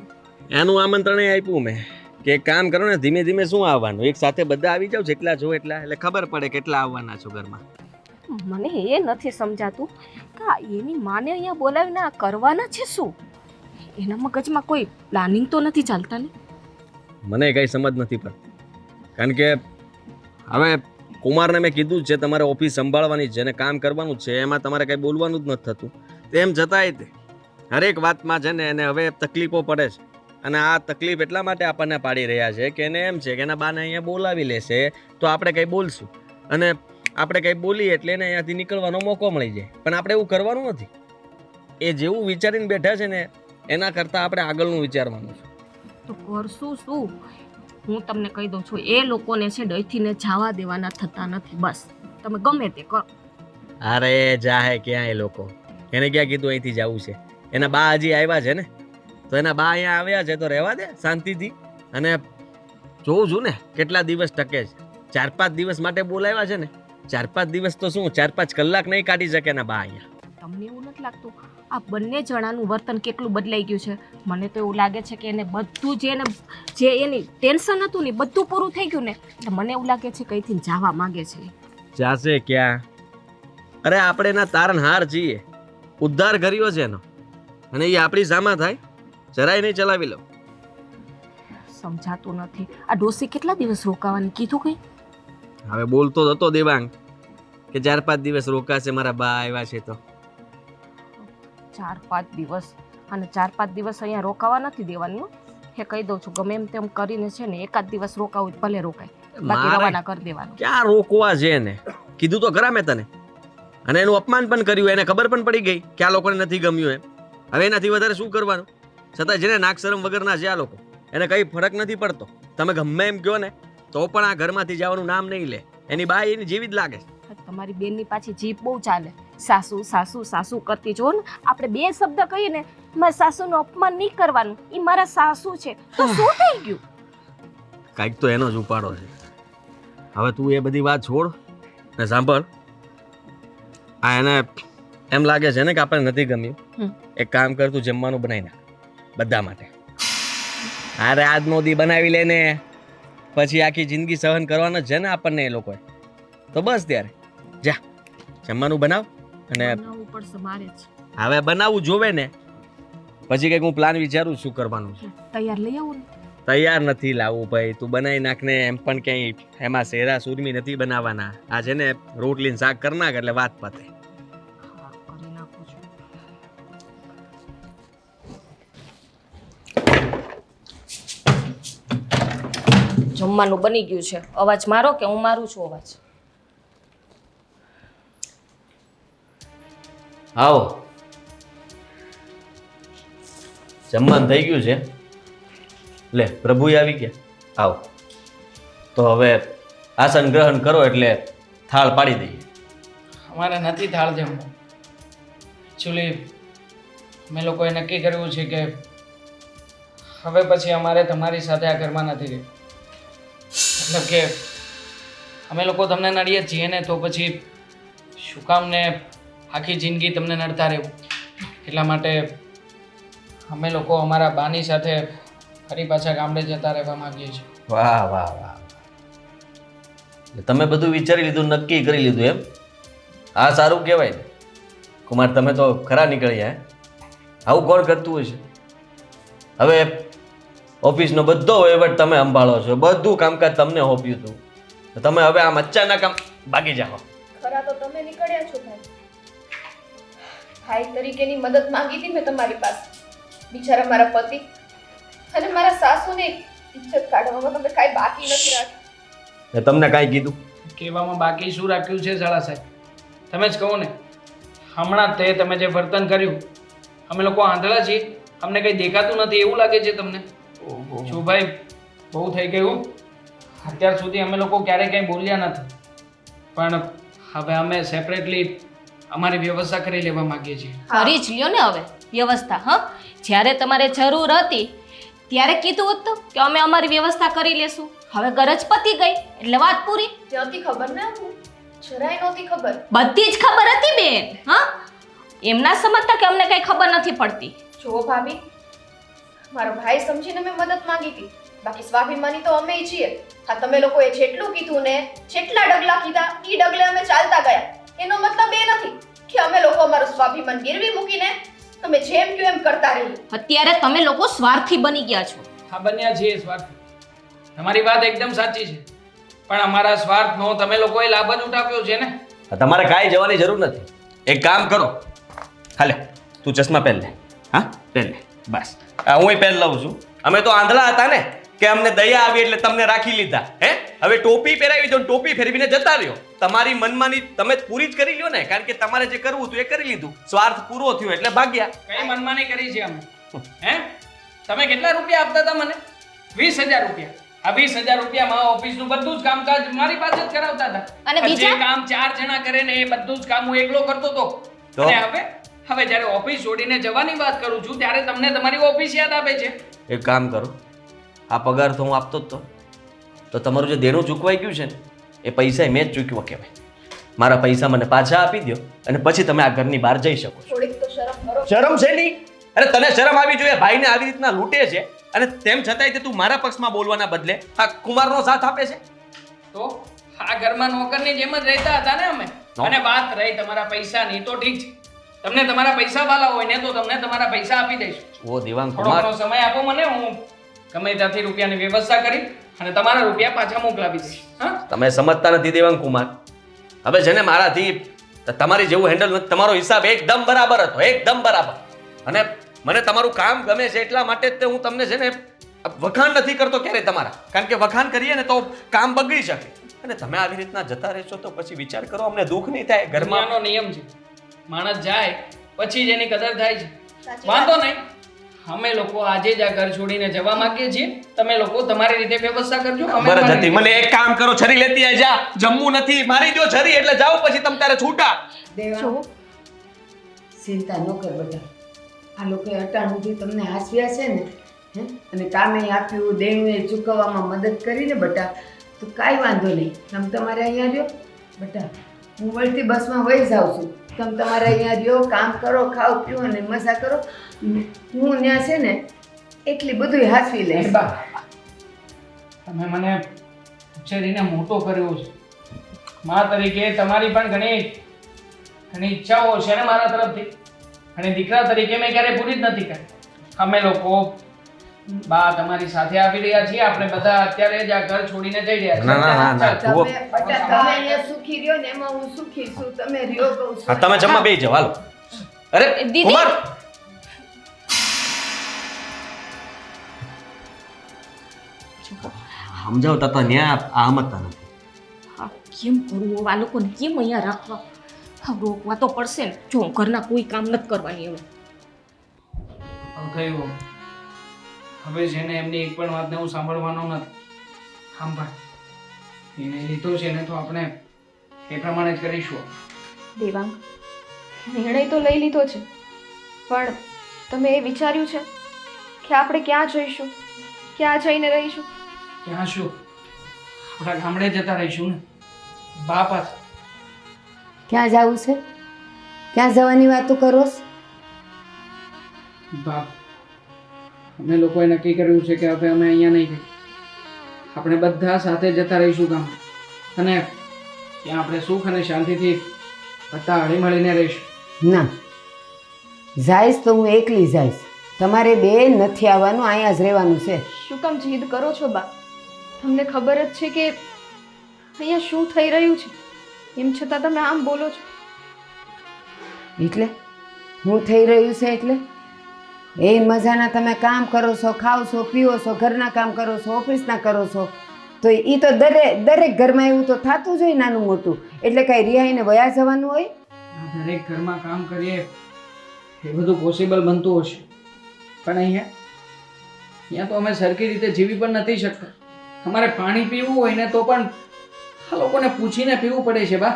એનું આમંત્રણ આપ્યું મેં કે એક કામ કરો ને, ધીમે ધીમે શું આવવાનું, એક સાથે બધા આવી જાવ, જેટલા જો એટલા, એટલે ખબર પડે કેટલા આવવાના છો ઘરમાં. મને એ નથી સમજાતું કે આ એની માને અહીંયા બોલાવીને આ કરવાના છે શું? એના મગજમાં કોઈ પ્લાનિંગ તો નથી ચાલતા ને? મને કંઈ સમજ નથી પડતી, કારણ કે હવે કુમારને મેં કીધું જ છે તમારે ઓફિસ સંભાળવાની છે અને કામ કરવાનું જ છે, એમાં તમારે કંઈ બોલવાનું જ નથી થતું. તેમ છતાંય તે હરેક વાતમાં છે ને એને હવે તકલીફો પડે છે અને આ તકલીફ એટલા માટે આપણને પાડી રહ્યા છે કે એને એમ છે કે એના બાને અહીંયા બોલાવી લેશે તો આપણે કંઈ બોલશું અને આપણે કંઈ બોલીએ એટલે એને અહીંયાથી નીકળવાનો મોકો મળી જાય. પણ આપણે એવું કરવાનું નથી. એ જેવું વિચારીને બેઠા છે ને એના કરતાં આપણે આગળનું વિચારવાનું છે. તો કરશું શું? હું તમને કહી દઉં છું, એ લોકોને છે ડહીને જવા દેવાના થતા નથી. બસ તમે ગમે તે કરો. અરે જાહે ક્યાં એ લોકો, એને ક્યાં કીધું અહીંથી જવું છે? એના બા હજી આવ્યા છે ને, તો એના બા અહીંયા આવ્યા છે તો રહેવા દે શાંતિથી. અને જોઉં છું ને કેટલા દિવસ ટકે છે. 4-5 દિવસ માટે બોલાવ્યા છે ને, 4-5 દિવસ તો શું 4-5 કલાક નહીં કાઢી શકે એના બા અહીંયા. તમને એવું નથી લાગતું આ બંને જણાનું વર્તન કેટલું બદલાઈ ગયું છે? મને તો એવું લાગે છે કે એને બધું જે એની ટેન્શન હતું ને બધું પૂરું થઈ ગયું ને એટલે મને એવું લાગે છે કંઈથી જવા માંગે છે. જાશે ક્યાં? અરે આપણે એના તારણહાર છીએ, ઉદ્ધાર કર્યો છે એનો, અને એ આપણી સામા થાય જરાય નહીં ચલાવી લો. સમજાતું નથી. આ ડોસી કેટલા દિવસ રોકાવાની કીધું કંઈ? હવે બોલતો જ હતો દેવાંગ કે 4-5 દિવસ રોકાશે, મારા બા આવ્યા છે તો. 4-5 દિવસ? અને 4-5 દિવસ અહીંયા રોકાવા નથી દેવાનું હો. એ કહી દઉં છું, ગમે એમ તેમ કરીને છે ને એકાદ દિવસ રોકાવું જ ભલે રોકાય, બાકી મારે રવાના કરી દેવાનું. ક્યાં રોકવા છે ને? કીધું તો ખરા મેં તને, અને એનું અપમાન પણ કર્યું, એને ખબર પણ પડી ગઈ કે આ લોકોને નથી ગમ્યું એમ. હવે એનાથી વધારે શું કરવાનું? છતાં જેને નાક શરમ વગરના છે આ લોકો, એને કંઈ ફરક નથી પડતો. તમે ગમે એમ કહો ને તો પણ આ ઘરમાંથી જવાનું નામ નહીં લે. એની બા એની જેવી જ લાગે છે. તમારી બેનની પાછી જીભ બહુ ચાલે, સાસુ સાસુ સાસુ કરતી. જો ને આપણે 2 શબ્દ કહીએ ને મારા સાસુનું અપમાન નહીં કરવાનું, એ મારા સાસુ છે તો શું થઈ ગયું? કાંઈક તો એનો જ ઉપાડો છે. હવે તું એ બધી વાત છોડ ને સાંભળ. આ એને એમ લાગે છે ને કે આપણને નથી ગમ્યું. એક કામ કર, તું જમવાનું બનાવી નાખ બધા માટે. અરે આજનો દી બનાવી લે ને, પછી આખી જિંદગી સહન કરવાનો છે ને આપણને એ લોકોએ. તો બસ ત્યારે જા જમવાનું બનાવ. અને બનાવવું પડશે મારે જ. હવે બનાવવું જોવે ને, પછી કંઈક હું પ્લાન વિચારું શું કરવાનું છે. તૈયાર લઈ આવું ને? તૈયાર નથી લાવવું ભાઈ, તું બનાવી નાખ ને. એમ પણ ક્યાંય એમાં શેરા સુરમી નથી બનાવવાના. આ છે ને રોટલી ને શાક કરી નાખ એટલે વાત પતે. હા, કરી નાખું છું. જમવાનું બની ગયું છે. અવાજ મારો કે હું મારું છું અવાજ? આવો, જમવાનું થઈ ગયું છે. લે પ્રભુ આવી ગયા. આવો તો હવે આસન ગ્રહણ કરો એટલે થાળ પાડી દઈએ. અમારે નથી થાળ જમવું. એકચ્યુઅલી અમે લોકોએ નક્કી કર્યું છે કે હવે પછી અમારે તમારી સાથે આ ઘરમાં નથી રહેવું. મતલબ કે અમે લોકો તમને નડીએ જ છીએ ને, તો પછી શું કામ ને આખી જિંદગી તમને નડતા રહેવું. એટલા માટે અમે લોકો અમારા બાની સાથે ફરી પાછા ગામડે જતા રહેવા માંગીએ છીએ. વાહ વાહ વાહ, તમે બધું વિચારી લીધું, નક્કી કરી લીધું એમ? આ સારું કહેવાય ને કુમાર, તમે તો ખરા નીકળ્યા. આવું કોણ કરતું હશે? હવે ઓફિસનો બધો વહીવટ તમે સંભાળો છો, બધું કામકાજ તમને સોંપ્યું હતું, તમે હવે આમ અચાનક આમ ભાગી જાઓ. ખરા તો તમે નીકળ્યા છો ભાઈ. ભાઈ તરીકેની મદદ માંગી હતી મેં તમારી પાસે. બિચારા મારા પતિ અને મારા સાસુને ઇજ્જત કાઢવામાં તમે કાંઈ બાકી નથી રાખ્યું. તમને કાંઈ કીધું? કહેવામાં બાકી શું રાખ્યું છે શાળા સાહેબ? તમે જ કહો ને. હમણાં તે તમે જે વર્તન કર્યું, અમે લોકો આંધળા છીએ, અમને કંઈ દેખાતું નથી એવું લાગે છે તમને? શું ભાઈ, બહુ થઈ ગયું. અત્યાર સુધી અમે લોકો ક્યારેય કંઈ બોલ્યા નથી, પણ હવે અમે સેપરેટલી અમારી વ્યવસ્થા કરી લેવા માંગીએ છીએ. કરી જ લ્યો ને હવે વ્યવસ્થા. હા, જ્યારે તમારે જરૂર હતી ત્યારે કીધું હતું કે અમે અમારી વ્યવસ્થા કરી લેશું. હવે ગરજ પતી ગઈ એટલે વાત પૂરી. ત્યાંથી ખબર ને અમને જરાય નહોતી ખબર. બધી જ ખબર હતી બેન. હા, એમના સમજતા કે અમને કઈ ખબર નથી પડતી. જુઓ ભાભી, મારો ભાઈ સમજીને મેં મદદ માંગી હતી, બાકી સ્વાભિમાની તો અમે છીએ. હા, તમે લોકોએ જેટલું કીધું ને જેટલા ડગલા કીધા એ ડગલે અમે ચાલતા ગયા. એનો મતલબ એ નથી કે અમે લોકો અમારું સ્વાભિમાન ગીરવી મૂકીને તમે જેમ કહ્યું એમ કરતા રહીએ. અત્યારે તમે લોકો સ્વાર્થી બની ગયા છો. હા, બન્યા છીએ સ્વાર્થ. તમારી વાત એકદમ સાચી છે, પણ અમારા સ્વાર્થનો તમે લોકોએ લાભ જ ઉઠાવ્યો છે ને. તમારે કાંઈ જવાની જરૂર નથી. એક કામ કરો, હાલે તું ચશ્મા પહેર લે. હા, પહેર લે. બસ હું પહેર લઉં છું. અમે તો આંધળા હતા ને કે અમને દયા આવી એટલે તમને રાખી લીધા. હે, હવે ટોપી પહેરાવી દો, ટોપી ફેરવીને જતા રહ્યો. તમારી મનમાની તમે પૂરી જ કરી લ્યો ને, કારણ કે તમારે જે કરવું હતું એ કરી લીધું. સ્વાર્થ પૂરો થયો એટલે ભાગ્યા. કઈ મનમાની કરી છે અમે? હે, તમે કેટલા રૂપિયા આપતા હતા મને? 20,000 રૂપિયા. આ 20,000 રૂપિયામાં ઓફિસનું બધું જ કામકાજ મારી પાસે જ કરાવતા હતા. અને બીજા? જે કામ 4 જણા કરે ને એ બધું જ કામ હું એકલો કરતો હતો. તો? અને હવે જ્યારે ઓફિસ છોડીને જવાની વાત કરું છું ત્યારે તમને તમારી ઓફિસ યાદ આવે છે. એક કામ કરો, આ પગાર તો હું આપતો જ તો તમારું જે દેણું ચૂકવાઈ ગયું છે ને એ પૈસા મેં જ ચૂક્યો કહેવાય. મારા પૈસા મને પાછા આપી દો અને પછી તમે આ ઘરની બહાર જઈ શકો છો. થોડીક તો શરમ કરો. શરમ છે નહીં? અરે તને શરમ આવી જોઈએ, ભાઈને આવી રીતના લૂંટે છે અને તેમ છતાંય તે તું મારા પક્ષમાં બોલવાના બદલે આ કુમારનો સાથ આપે છે. તો આ ઘરમાં નોકરની જેમ જ રહેતા હતા ને અમે. અને વાત રહી તમારા પૈસાની તો ઠીક છે, તમને તમારા પૈસા વાલા હોય ને તો તમને તમારા પૈસા આપી દઈશું. ઓ દેવાંગ થોડો કુમાર, ઘણો સમય આપો મને, હું ગમે ત્યાંથી રૂપિયાની વ્યવસ્થા કરી અને તમારા રૂપિયા પાછા મોકલાવી દઈશ. હા, તમે સમજતા નથી દેવાંગ કુમાર. હવે છે ને મારાથી તમારી જેવું હેન્ડલ નથી. તમારો હિસાબ એકદમ બરાબર હતો, એકદમ બરાબર. અને મને તમારું કામ ગમે છે એટલા માટે જ તે હું તમને છે ને વખાણ નથી કરતો ક્યારે તમારા, કારણ કે વખાણ કરીએ ને તો કામ બગડી શકે. અને તમે આવી રીતના જતા રહેશો તો પછી વિચાર કરો, અમને દુઃખ નહીં થાય ઘરમાં? દુનિયાનો નિયમ છે, માણસ જાય પછી જ એની કદર થાય છે. સાચી વાંધો નહીં, અમે લોકો આજે જ આ ઘર છોડીને જવા માંગીએ છીએ. તમે લોકો તમારી રીતે વ્યવસ્થા કરજો. અમે બરાબર અમારી જતી, રીતે. મને એક કામ કરો, છરી લેતી આય જા. જમવું નથી, મારી દો છરી એટલે જાઓ પછી તમ તારે છૂટા. દેવા ચિંતા ન કર બેટા. આ લોકોએ અટાણુંથી તમને હાંસવ્યા છે ને, હે, અને કામે આપ્યું, દેણું એ ચૂકવવામાં મદદ કરીને બેટા, તો કાંઈ વાંધો નહીં. તમે તમારે અહીંયા રહ્યો બેટા, હું વળતી બસમાં વહી જાઉં છું. તમે તમારે અહીંયા રહ્યો, કામ કરો, ખાઓ પીઓ અને મજા કરો. હું ત્યાં છે ને એટલી બધું હાંસવી લઈશ. બા, તમે મને ઉછેરીને મોટો કર્યો છે. મા તરીકે તમારી પણ ઘણી ઈચ્છાઓ છે ને મારા તરફથી, અને દીકરા તરીકે મેં ક્યારે પૂરી જ નથી કરી. અમે લોકો બા તમારી સાથે આવી રહ્યા છીએ. આપણે બધા અત્યારે જ આ ઘર છોડીને જઈ રહ્યા છીએ. ના, ના, ના, જુઓ. તમે બેટા, તમે અહીંયા સુખી રહ્યો ને એમાં હું સુખી છું. તમે રહ્યો કહું છું. હા, તમે જમવા બેસી જાઓ, હાલો. અરે દીદી! કુમાર, સમજાવતા તો ન્યા આ સમજતા નથી. હા, કેમ કરવું? આ લોકોને કેમ અહીંયા રાખવા? હા, રોકવા તો પડશે ને. જો ઘરના કોઈ કામ નથી કરવાની હવે. આવું થયું. હવે છે ને એમની એક પણ વાતને હું સાંભળવાનો નથી. સાંભળ, એને લીધો છે ને તો આપણે એ પ્રમાણે જ કરીશું. દેવાંગ, નિર્ણય તો લઈ લીધો છે, પણ તમે એ વિચાર્યું છે કે આપણે ક્યાં જઈશું, ક્યાં જઈને રહીશું? ત્યાં શું, આપણા ગામડે જતા રહીશું ને બા પાસે. ક્યાં જવું છે? ક્યાં જવાની વાતો કરો છો? બા, અમે લોકોએ નક્કી કર્યું છે કે હવે અમે અહીંયા નહીં જઈએ. આપણે બધા સાથે જતા રહીશું ગામડે, અને ત્યાં આપણે સુખ અને શાંતિથી બધા હળીમળીને રહીશું. ના, જઈશ તો હું એકલી જઈશ. તમારે બે નથી આવવાનું, અહીંયા જ રહેવાનું છે. શું કામ જીદ કરો છો બા? તમને ખબર જ છે કે અહીંયા શું થઈ રહ્યું છે, એમ છતાં તમે આમ બોલો છો. એટલે હું થઈ રહ્યું છે એટલે એ મજાના તમે કામ કરો છો, ખાઓ છો, પીઓ છો, ઘરના કામ કરો છો, ઓફિસના કરો છો, તો એ તો દરેક ઘરમાં એવું તો થતું જ હોય નાનું મોટું. એટલે કાંઈ રિહાઈને વયા જવાનું હોય? આ દરેક ઘરમાં કામ કરીએ એ બધું પોસિબલ બનતું હશે, પણ અહીંયા તો અમે સરખી રીતે જીવી પણ નથી શકતા. અમારે પાણી પીવું હોય ને તો પણ આ લોકોને પૂછીને પીવું પડે છે. બા,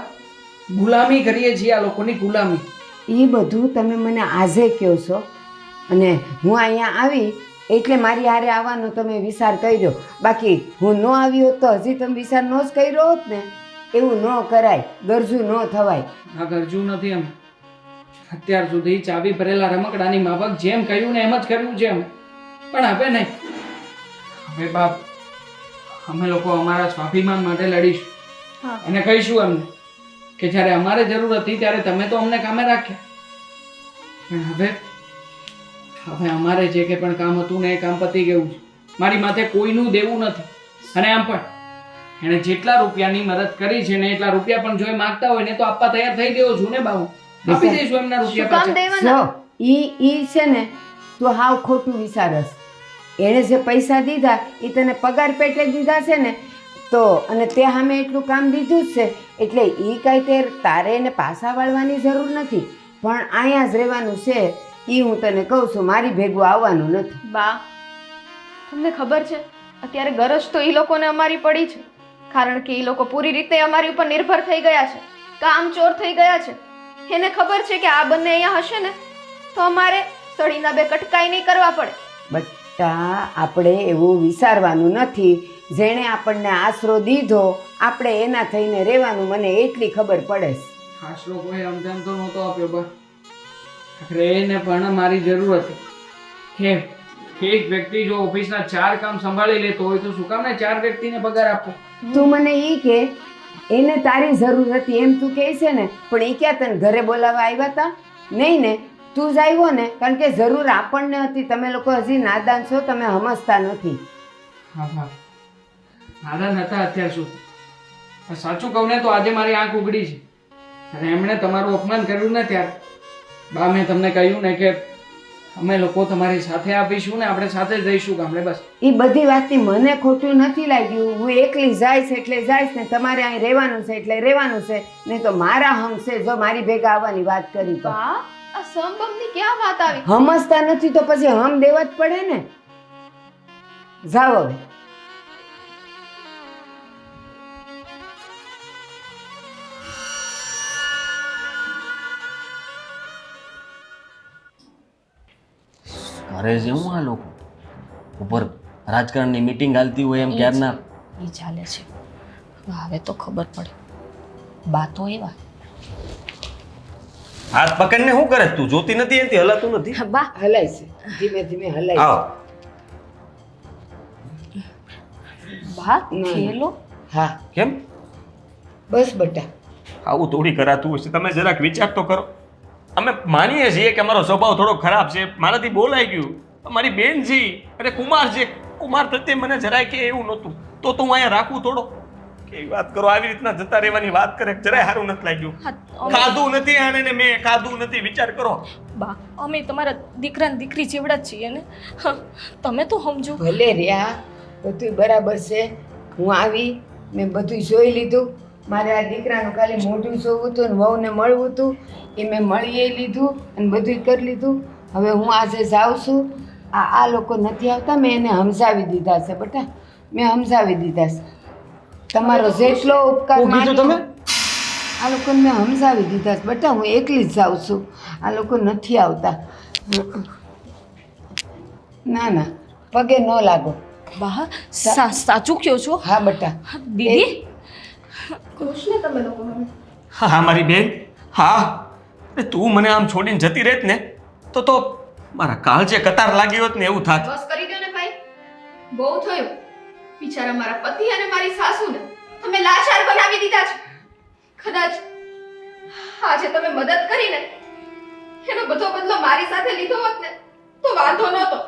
ગુલામી કરીએ છીએ, આ લોકોની ગુલામી. એ બધું તમે મને આજે કહો છો, અને હું અહીંયા આવી એટલે મારી હારે આવવાનો તમે વિચાર કર્યો. બાકી હું ન આવી હોત તો હજી તમે વિચાર ન જ કર્યો હોત ને. એવું ન કરાય, ગરજુ ન થવાય. આ ગરજુ નથી અમે. અત્યાર સુધી ચાવી ભરેલા રમકડાની માફક જેમ કહ્યું ને એમ જ કર્યું છે અમે, પણ હવે નહીં. હવે બાપ, અમે લોકો અમારા સ્વાભિમાન માટે લડીશું હા, અને કહીશું એમને કે જ્યારે અમારે જરૂર હતી ત્યારે તમે તો અમને કામે રાખ્યા, પણ હવે અમારે જે કંઈ પણ કામ હતું ને એ કામ પતી ગયું છે. મારી માથે કોઈનું દેવું નથી. અને આમ પણ એણે જેટલા રૂપિયાની મદદ કરી છે ને એટલા રૂપિયા પણ જો એ માગતા હોય ને તો આપવા તૈયાર થઈ ગયો છું ને બાબુ. આપી દઈશું એમના શું રૂપિયા કામ પાછા. દેવાના? જો ઈ છે ને તું હાવ ખોટું વિચારસ. એણે જે પૈસા દીધા એ તને પગાર પેટે દીધા છે ને, તો અને તે સામે એટલું કામ દીધું જ છે, એટલે એ કાંઈ તારે એને પાછા વાળવાની જરૂર નથી. પણ અહીંયા જ રહેવાનું છે. એ હું તને કહું છું, મારી ભેગું આવવાનું નથી. બા, તમને ખબર છે અત્યારે ગરજ તો એ લોકોને અમારી પડી છે, કારણ કે એ લોકો પૂરી રીતે અમારી ઉપર નિર્ભર થઈ ગયા છે, કામચોર થઈ ગયા છે. એને ખબર છે કે આ બંને અહીંયા હશે ને તો અમારે સળીના બે કટકાઈ નહીં કરવા પડે. આપણે એવું વિચારવાનું નથી. જેણે આપણને આશરો દીધો આપણે એના થઈને રહેવાનું, મને એટલી ખબર પડે છે. આશરો કોઈ આમ તો નહોતો આપ્યો બા. આખરે એને પણ મારી જરૂર હતી કે એક વ્યક્તિ જો ઓફિસના 4 કામ સંભાળી લેતો હોય તો શું કામ ને 4 વ્યક્તિને પગાર આપવો? તું મને એ કે એને તારી જરૂર હતી એમ તું કહે છે ને, પણ એ ક્યાં તને ઘરે બોલાવવા આવ્યા હતા? નહીં ને, તું જ આવ્યો ને, કારણ કે જરૂર આપણને હતી. તમે લોકો હજી નાદાન છો, તમે સમજતા નથી. હા હા, નાદાન હતા અત્યાર સુધી. પણ સાચું કહું ને તો આજે મારી આંખ ઉઘડી છે. અને એમણે તમારું અપમાન કર્યું ને ત્યારે બા મેં તમને કહ્યું ને કે અમે લોકો તમારી સાથે આપીશું ને આપણે સાથે જ રહીશું ગામડે. બસ એ બધી વાતથી મને ખોટું નથી લાગ્યું. હું એકલી જઈશ એટલે જઈશ ને, તમારે અહીં રહેવાનું છે એટલે રહેવાનું છે. નહીં તો મારા હમ છે જો મારી ભેગા આવવાની વાત કરી તો. બા આ સંબંધની ક્યાં વાત આવી? સમજતા નથી તો પછી હમ દેવા જ પડે ને. જાઓ હવે. ઘરે છે હું આ લોકો ઉપર રાજકારણની મીટિંગ હાલતી હોય એમ ક્યારના એ ચાલે છે. હવે તો ખબર પડે. બા તો એવા. હાથ પકડીને શું કરે તું? જોતી નથી એનથી હલાતું નથી? બા હલાય છે, ધીમે ધીમે હલાય છે. આવ બા ના. ખેલો. હા કેમ બસ બટા. આવું થોડી કરાતું હશે? તમે જરાક વિચાર તો કરો. અમે માનીએ છીએ કે અમારો સ્વભાવ થોડો ખરાબ છે, મારાથી બોલાઈ ગયું. મારી બેન છે અને કુમાર છે, કુમાર પ્રત્યે મને જરાય કે એવું નહોતું તો હું અહીંયા રાખું થોડો? કેવી વાત કરો, આવી રીતના જતા રહેવાની વાત કરે, જરાય સારું નથી લાગ્યું. ખાધું નથી આને ને મેં ખાધું નથી, વિચાર કરો. બા અમે તમારા દીકરા ને દીકરી જેવડા જ છીએ ને. તમે તો સમજો. ભલે રહ્યા, બધું બરાબર છે. હું આવી, મેં બધું જોઈ લીધું. મારે આ દીકરાનું ખાલી મોઢું જોવું હતું ને વહુને મળવું હતું, એ મેં મળીએ લીધું અને બધું કરી લીધું. હવે હું આજે જાઉં છું. આ લોકો નથી આવતા, મેં એને સમજાવી દીધા છે બેટા, મેં સમજાવી દીધા છે. તમારો જેટલો ઉપકાર શું કીધું તમે? આ લોકોને મેં સમજાવી દીધા છે બેટા, હું એકલી જ જાઉં છું. આ લોકો નથી આવતા. ના ના, પગે ન લાગો. બા સાચું કયો છો? હા બેટા. દીદી ખુશ ને તમે લોકો હવે? હા મારી બેન, હા. અરે તું મને આમ છોડીને જતી રહેત ને તો મારા કાળજે કતાર લાગી હોત ને એવું થાત. બસ કરી દો ને ભાઈ, બહુ થયું. બિચારા મારા પતિ અને મારી સાસુને તમે લાચાર બનાવી દીધા છે. કદાચ આજે તમે મદદ કરીને એનો બધો બદલો મારી સાથે લીધો હોત ને તો વાંધો નહોતો.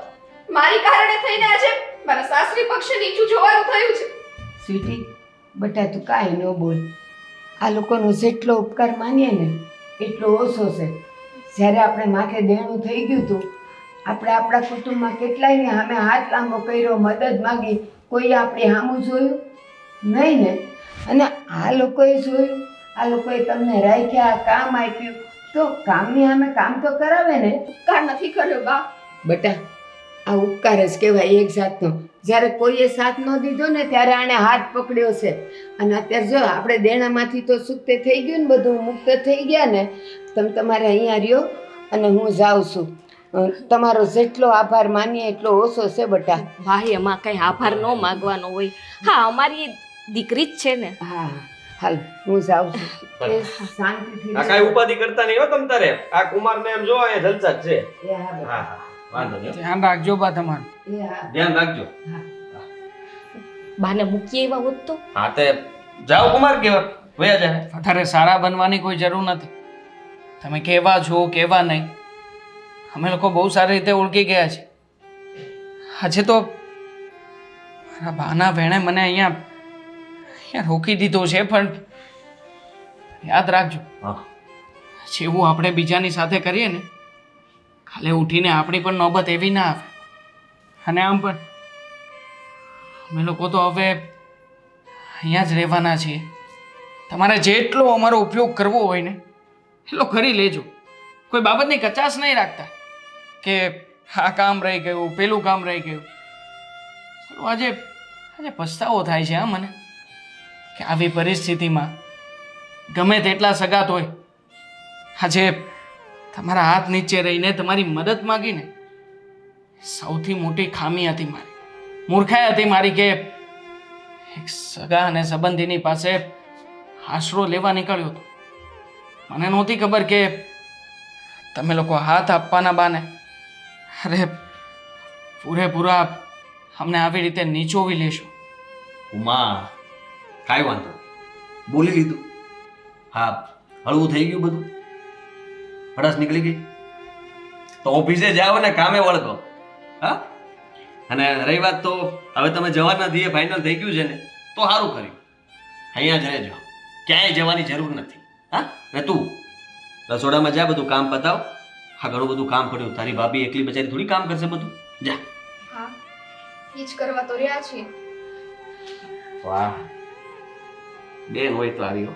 મારી કારણે થઈને આજે મારા સાસરી પક્ષે નીચું જોવાનું થયું છે. સ્વીટી બેટા, તું કાંઈ ન બોલ. આ લોકોનો જેટલો ઉપકાર માનીએ ને એટલો ઓછો છે. જ્યારે આપણે માથે દેણું થઈ ગયું હતું, આપણે આપણા કુટુંબમાં કેટલાયને સામે હાથ લાંબો કર્યો, મદદ માંગી, કોઈ આપણે સામું જોયું નહીં ને. અને આ લોકોએ જોયું, આ લોકોએ તમને રાખ્યા, કામ આપ્યું, તો કામની સામે કામ તો કરાવે ને. ઉપકાર નથી કર્યો બા. બેટા, આ ઉપકાર જ કહેવાય એક જાતનો. જ્યારે કોઈએ સાથ ન દીધો ને ત્યારે આણે હાથ પકડ્યો છે. અને અત્યારે જો આપણે દેણામાંથી તો સુક્તે થઈ ગયું ને, બધું મુક્ત થઈ ગયા ને. તમે તમારે અહીંયા રહ્યો અને હું જાઉં છું. તમારો જેટલો આભાર માનીએ એટલો ઓછો છે બેટા. ભાઈ એમાં કઈ આભાર ન માગવાનો હોય. હા અમારી દીકરી જ છે ને. હા હાલ, હું જાઉં છું. એ શાંતિથી આ કાંઈ ઉપાધિ કરતા નહીં હો તમ તારે. આ કુમારને એમ જો અહીંયા જલસા જ છે. એ હા બેટા. હા વાંધો નહીં. ધ્યાન રાખજો બા તમારું. એ હા. ધ્યાન રાખજો. બાને મૂકી એવા હોત તો. હા તે જાઓ કુમાર, કેવા વયા જાય. વધારે સારા બનવાની કોઈ જરૂર નથી. તમે કેવા છો કેવા નહીં અમે લોકો બહુ સારી રીતે ઓળખી ગયા છે. આજે તો મારા બાના વેણે મને અહીંયા રોકી દીધો છે, પણ યાદ રાખજો, હા જેવું આપણે બીજાની સાથે કરીએ ને, કાલે ઉઠીને આપણી પણ નોબત એવી ના આવે. અને આમ પણ અમે લોકો તો હવે અહીંયા જ રહેવાના છીએ. તમારે જેટલો અમારો ઉપયોગ કરવો હોય ને એટલો કરી લેજો. કોઈ બાબતની કચાશ નહીં રાખતા કે આ કામ રહી ગયું, પેલું કામ રહી ગયું. ચાલો આજે પછતાવો થાય છે હા મને, કે આવી પરિસ્થિતિમાં ગમે તેટલા સગાત હોય, આજે તમારા હાથ નીચે રહીને તમારી મદદ માગીને સૌથી મોટી ખામી હતી મારી, મૂર્ખાઈ હતી મારી કે એક સગા અને સંબંધીની પાસે આશરો લેવા નીકળ્યો હતો. મને નહોતી ખબર કે તમે લોકો હાથ આપવાના બાને અરે પૂરેપૂરા અમને આવી રીતે નીચોવી લેશો. ઉમા કાંઈ વાંધો નહીં, બોલી લીધું. હા, હળવું થઈ ગયું બધું, હળસ નીકળી ગઈ. તો ઓફિસે જાઓ ને કામે વળગો. હા, અને રહી વાત તો હવે તમે જવા નથી એ ફાઇનલ થઈ ગયું છે ને, તો સારું કર્યું. અહીંયા જ રહેજો, ક્યાંય જવાની જરૂર નથી. હા, ને તું રસોડામાં જા, બધું કામ પતાવ. હા, ઘણું બધું કામ પડ્યું. તારી ભાભી એકલી બચારી થોડી કામ કરશે બધું. જા. હા એ જ કરવા તો રહ્યા છીએ. વાહ, બેન હોય તો આવી હો.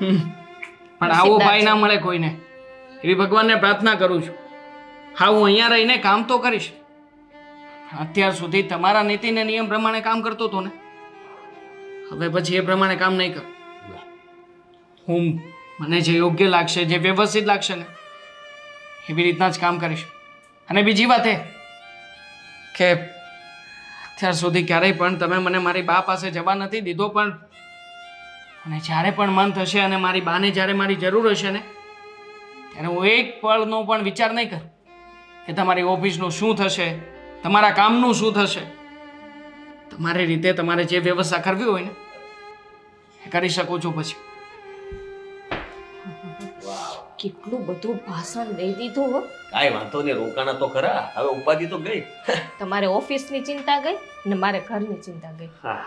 પણ આવો ભાઈ ના મળે કોઈને, એવી ભગવાનને પ્રાર્થના કરું છું. હા, હું અહીંયા રહીને કામ તો કરીશ. અત્યાર સુધી તમારા નીતિ ને નિયમ પ્રમાણે કામ કરતો હતો ને, હવે પછી એ પ્રમાણે કામ નહીં કર. હું મને જે યોગ્ય લાગશે, જે વ્યવસ્થિત લાગશે ને, એવી રીતના જ કામ કરીશ. અને બીજી વાત એ કે અત્યાર સુધી ક્યારેય પણ તમે મને મારી બા પાસે જવા નથી દીધો, પણ અને જ્યારે પણ મન થશે અને મારી બાને જ્યારે મારી જરૂર હશે ને, ત્યારે હું એક પળનો પણ વિચાર નહીં કરું કે તમારી ઓફિસનું શું થશે, તમારા કામનું શું થશે. તમારી રીતે તમારે જે વ્યવસ્થા કરવી હોય ને એ કરી શકો છો. પછી કેટલું બધું ભાષણ દઈ દીધું હો. કાંઈ વાંધો નહીં, રોકાણા તો ખરા, હવે ઉપાધિ તો ગઈ. તમારે ઓફિસની ચિંતા ગઈ ને મારે ઘરની ચિંતા ગઈ. હા,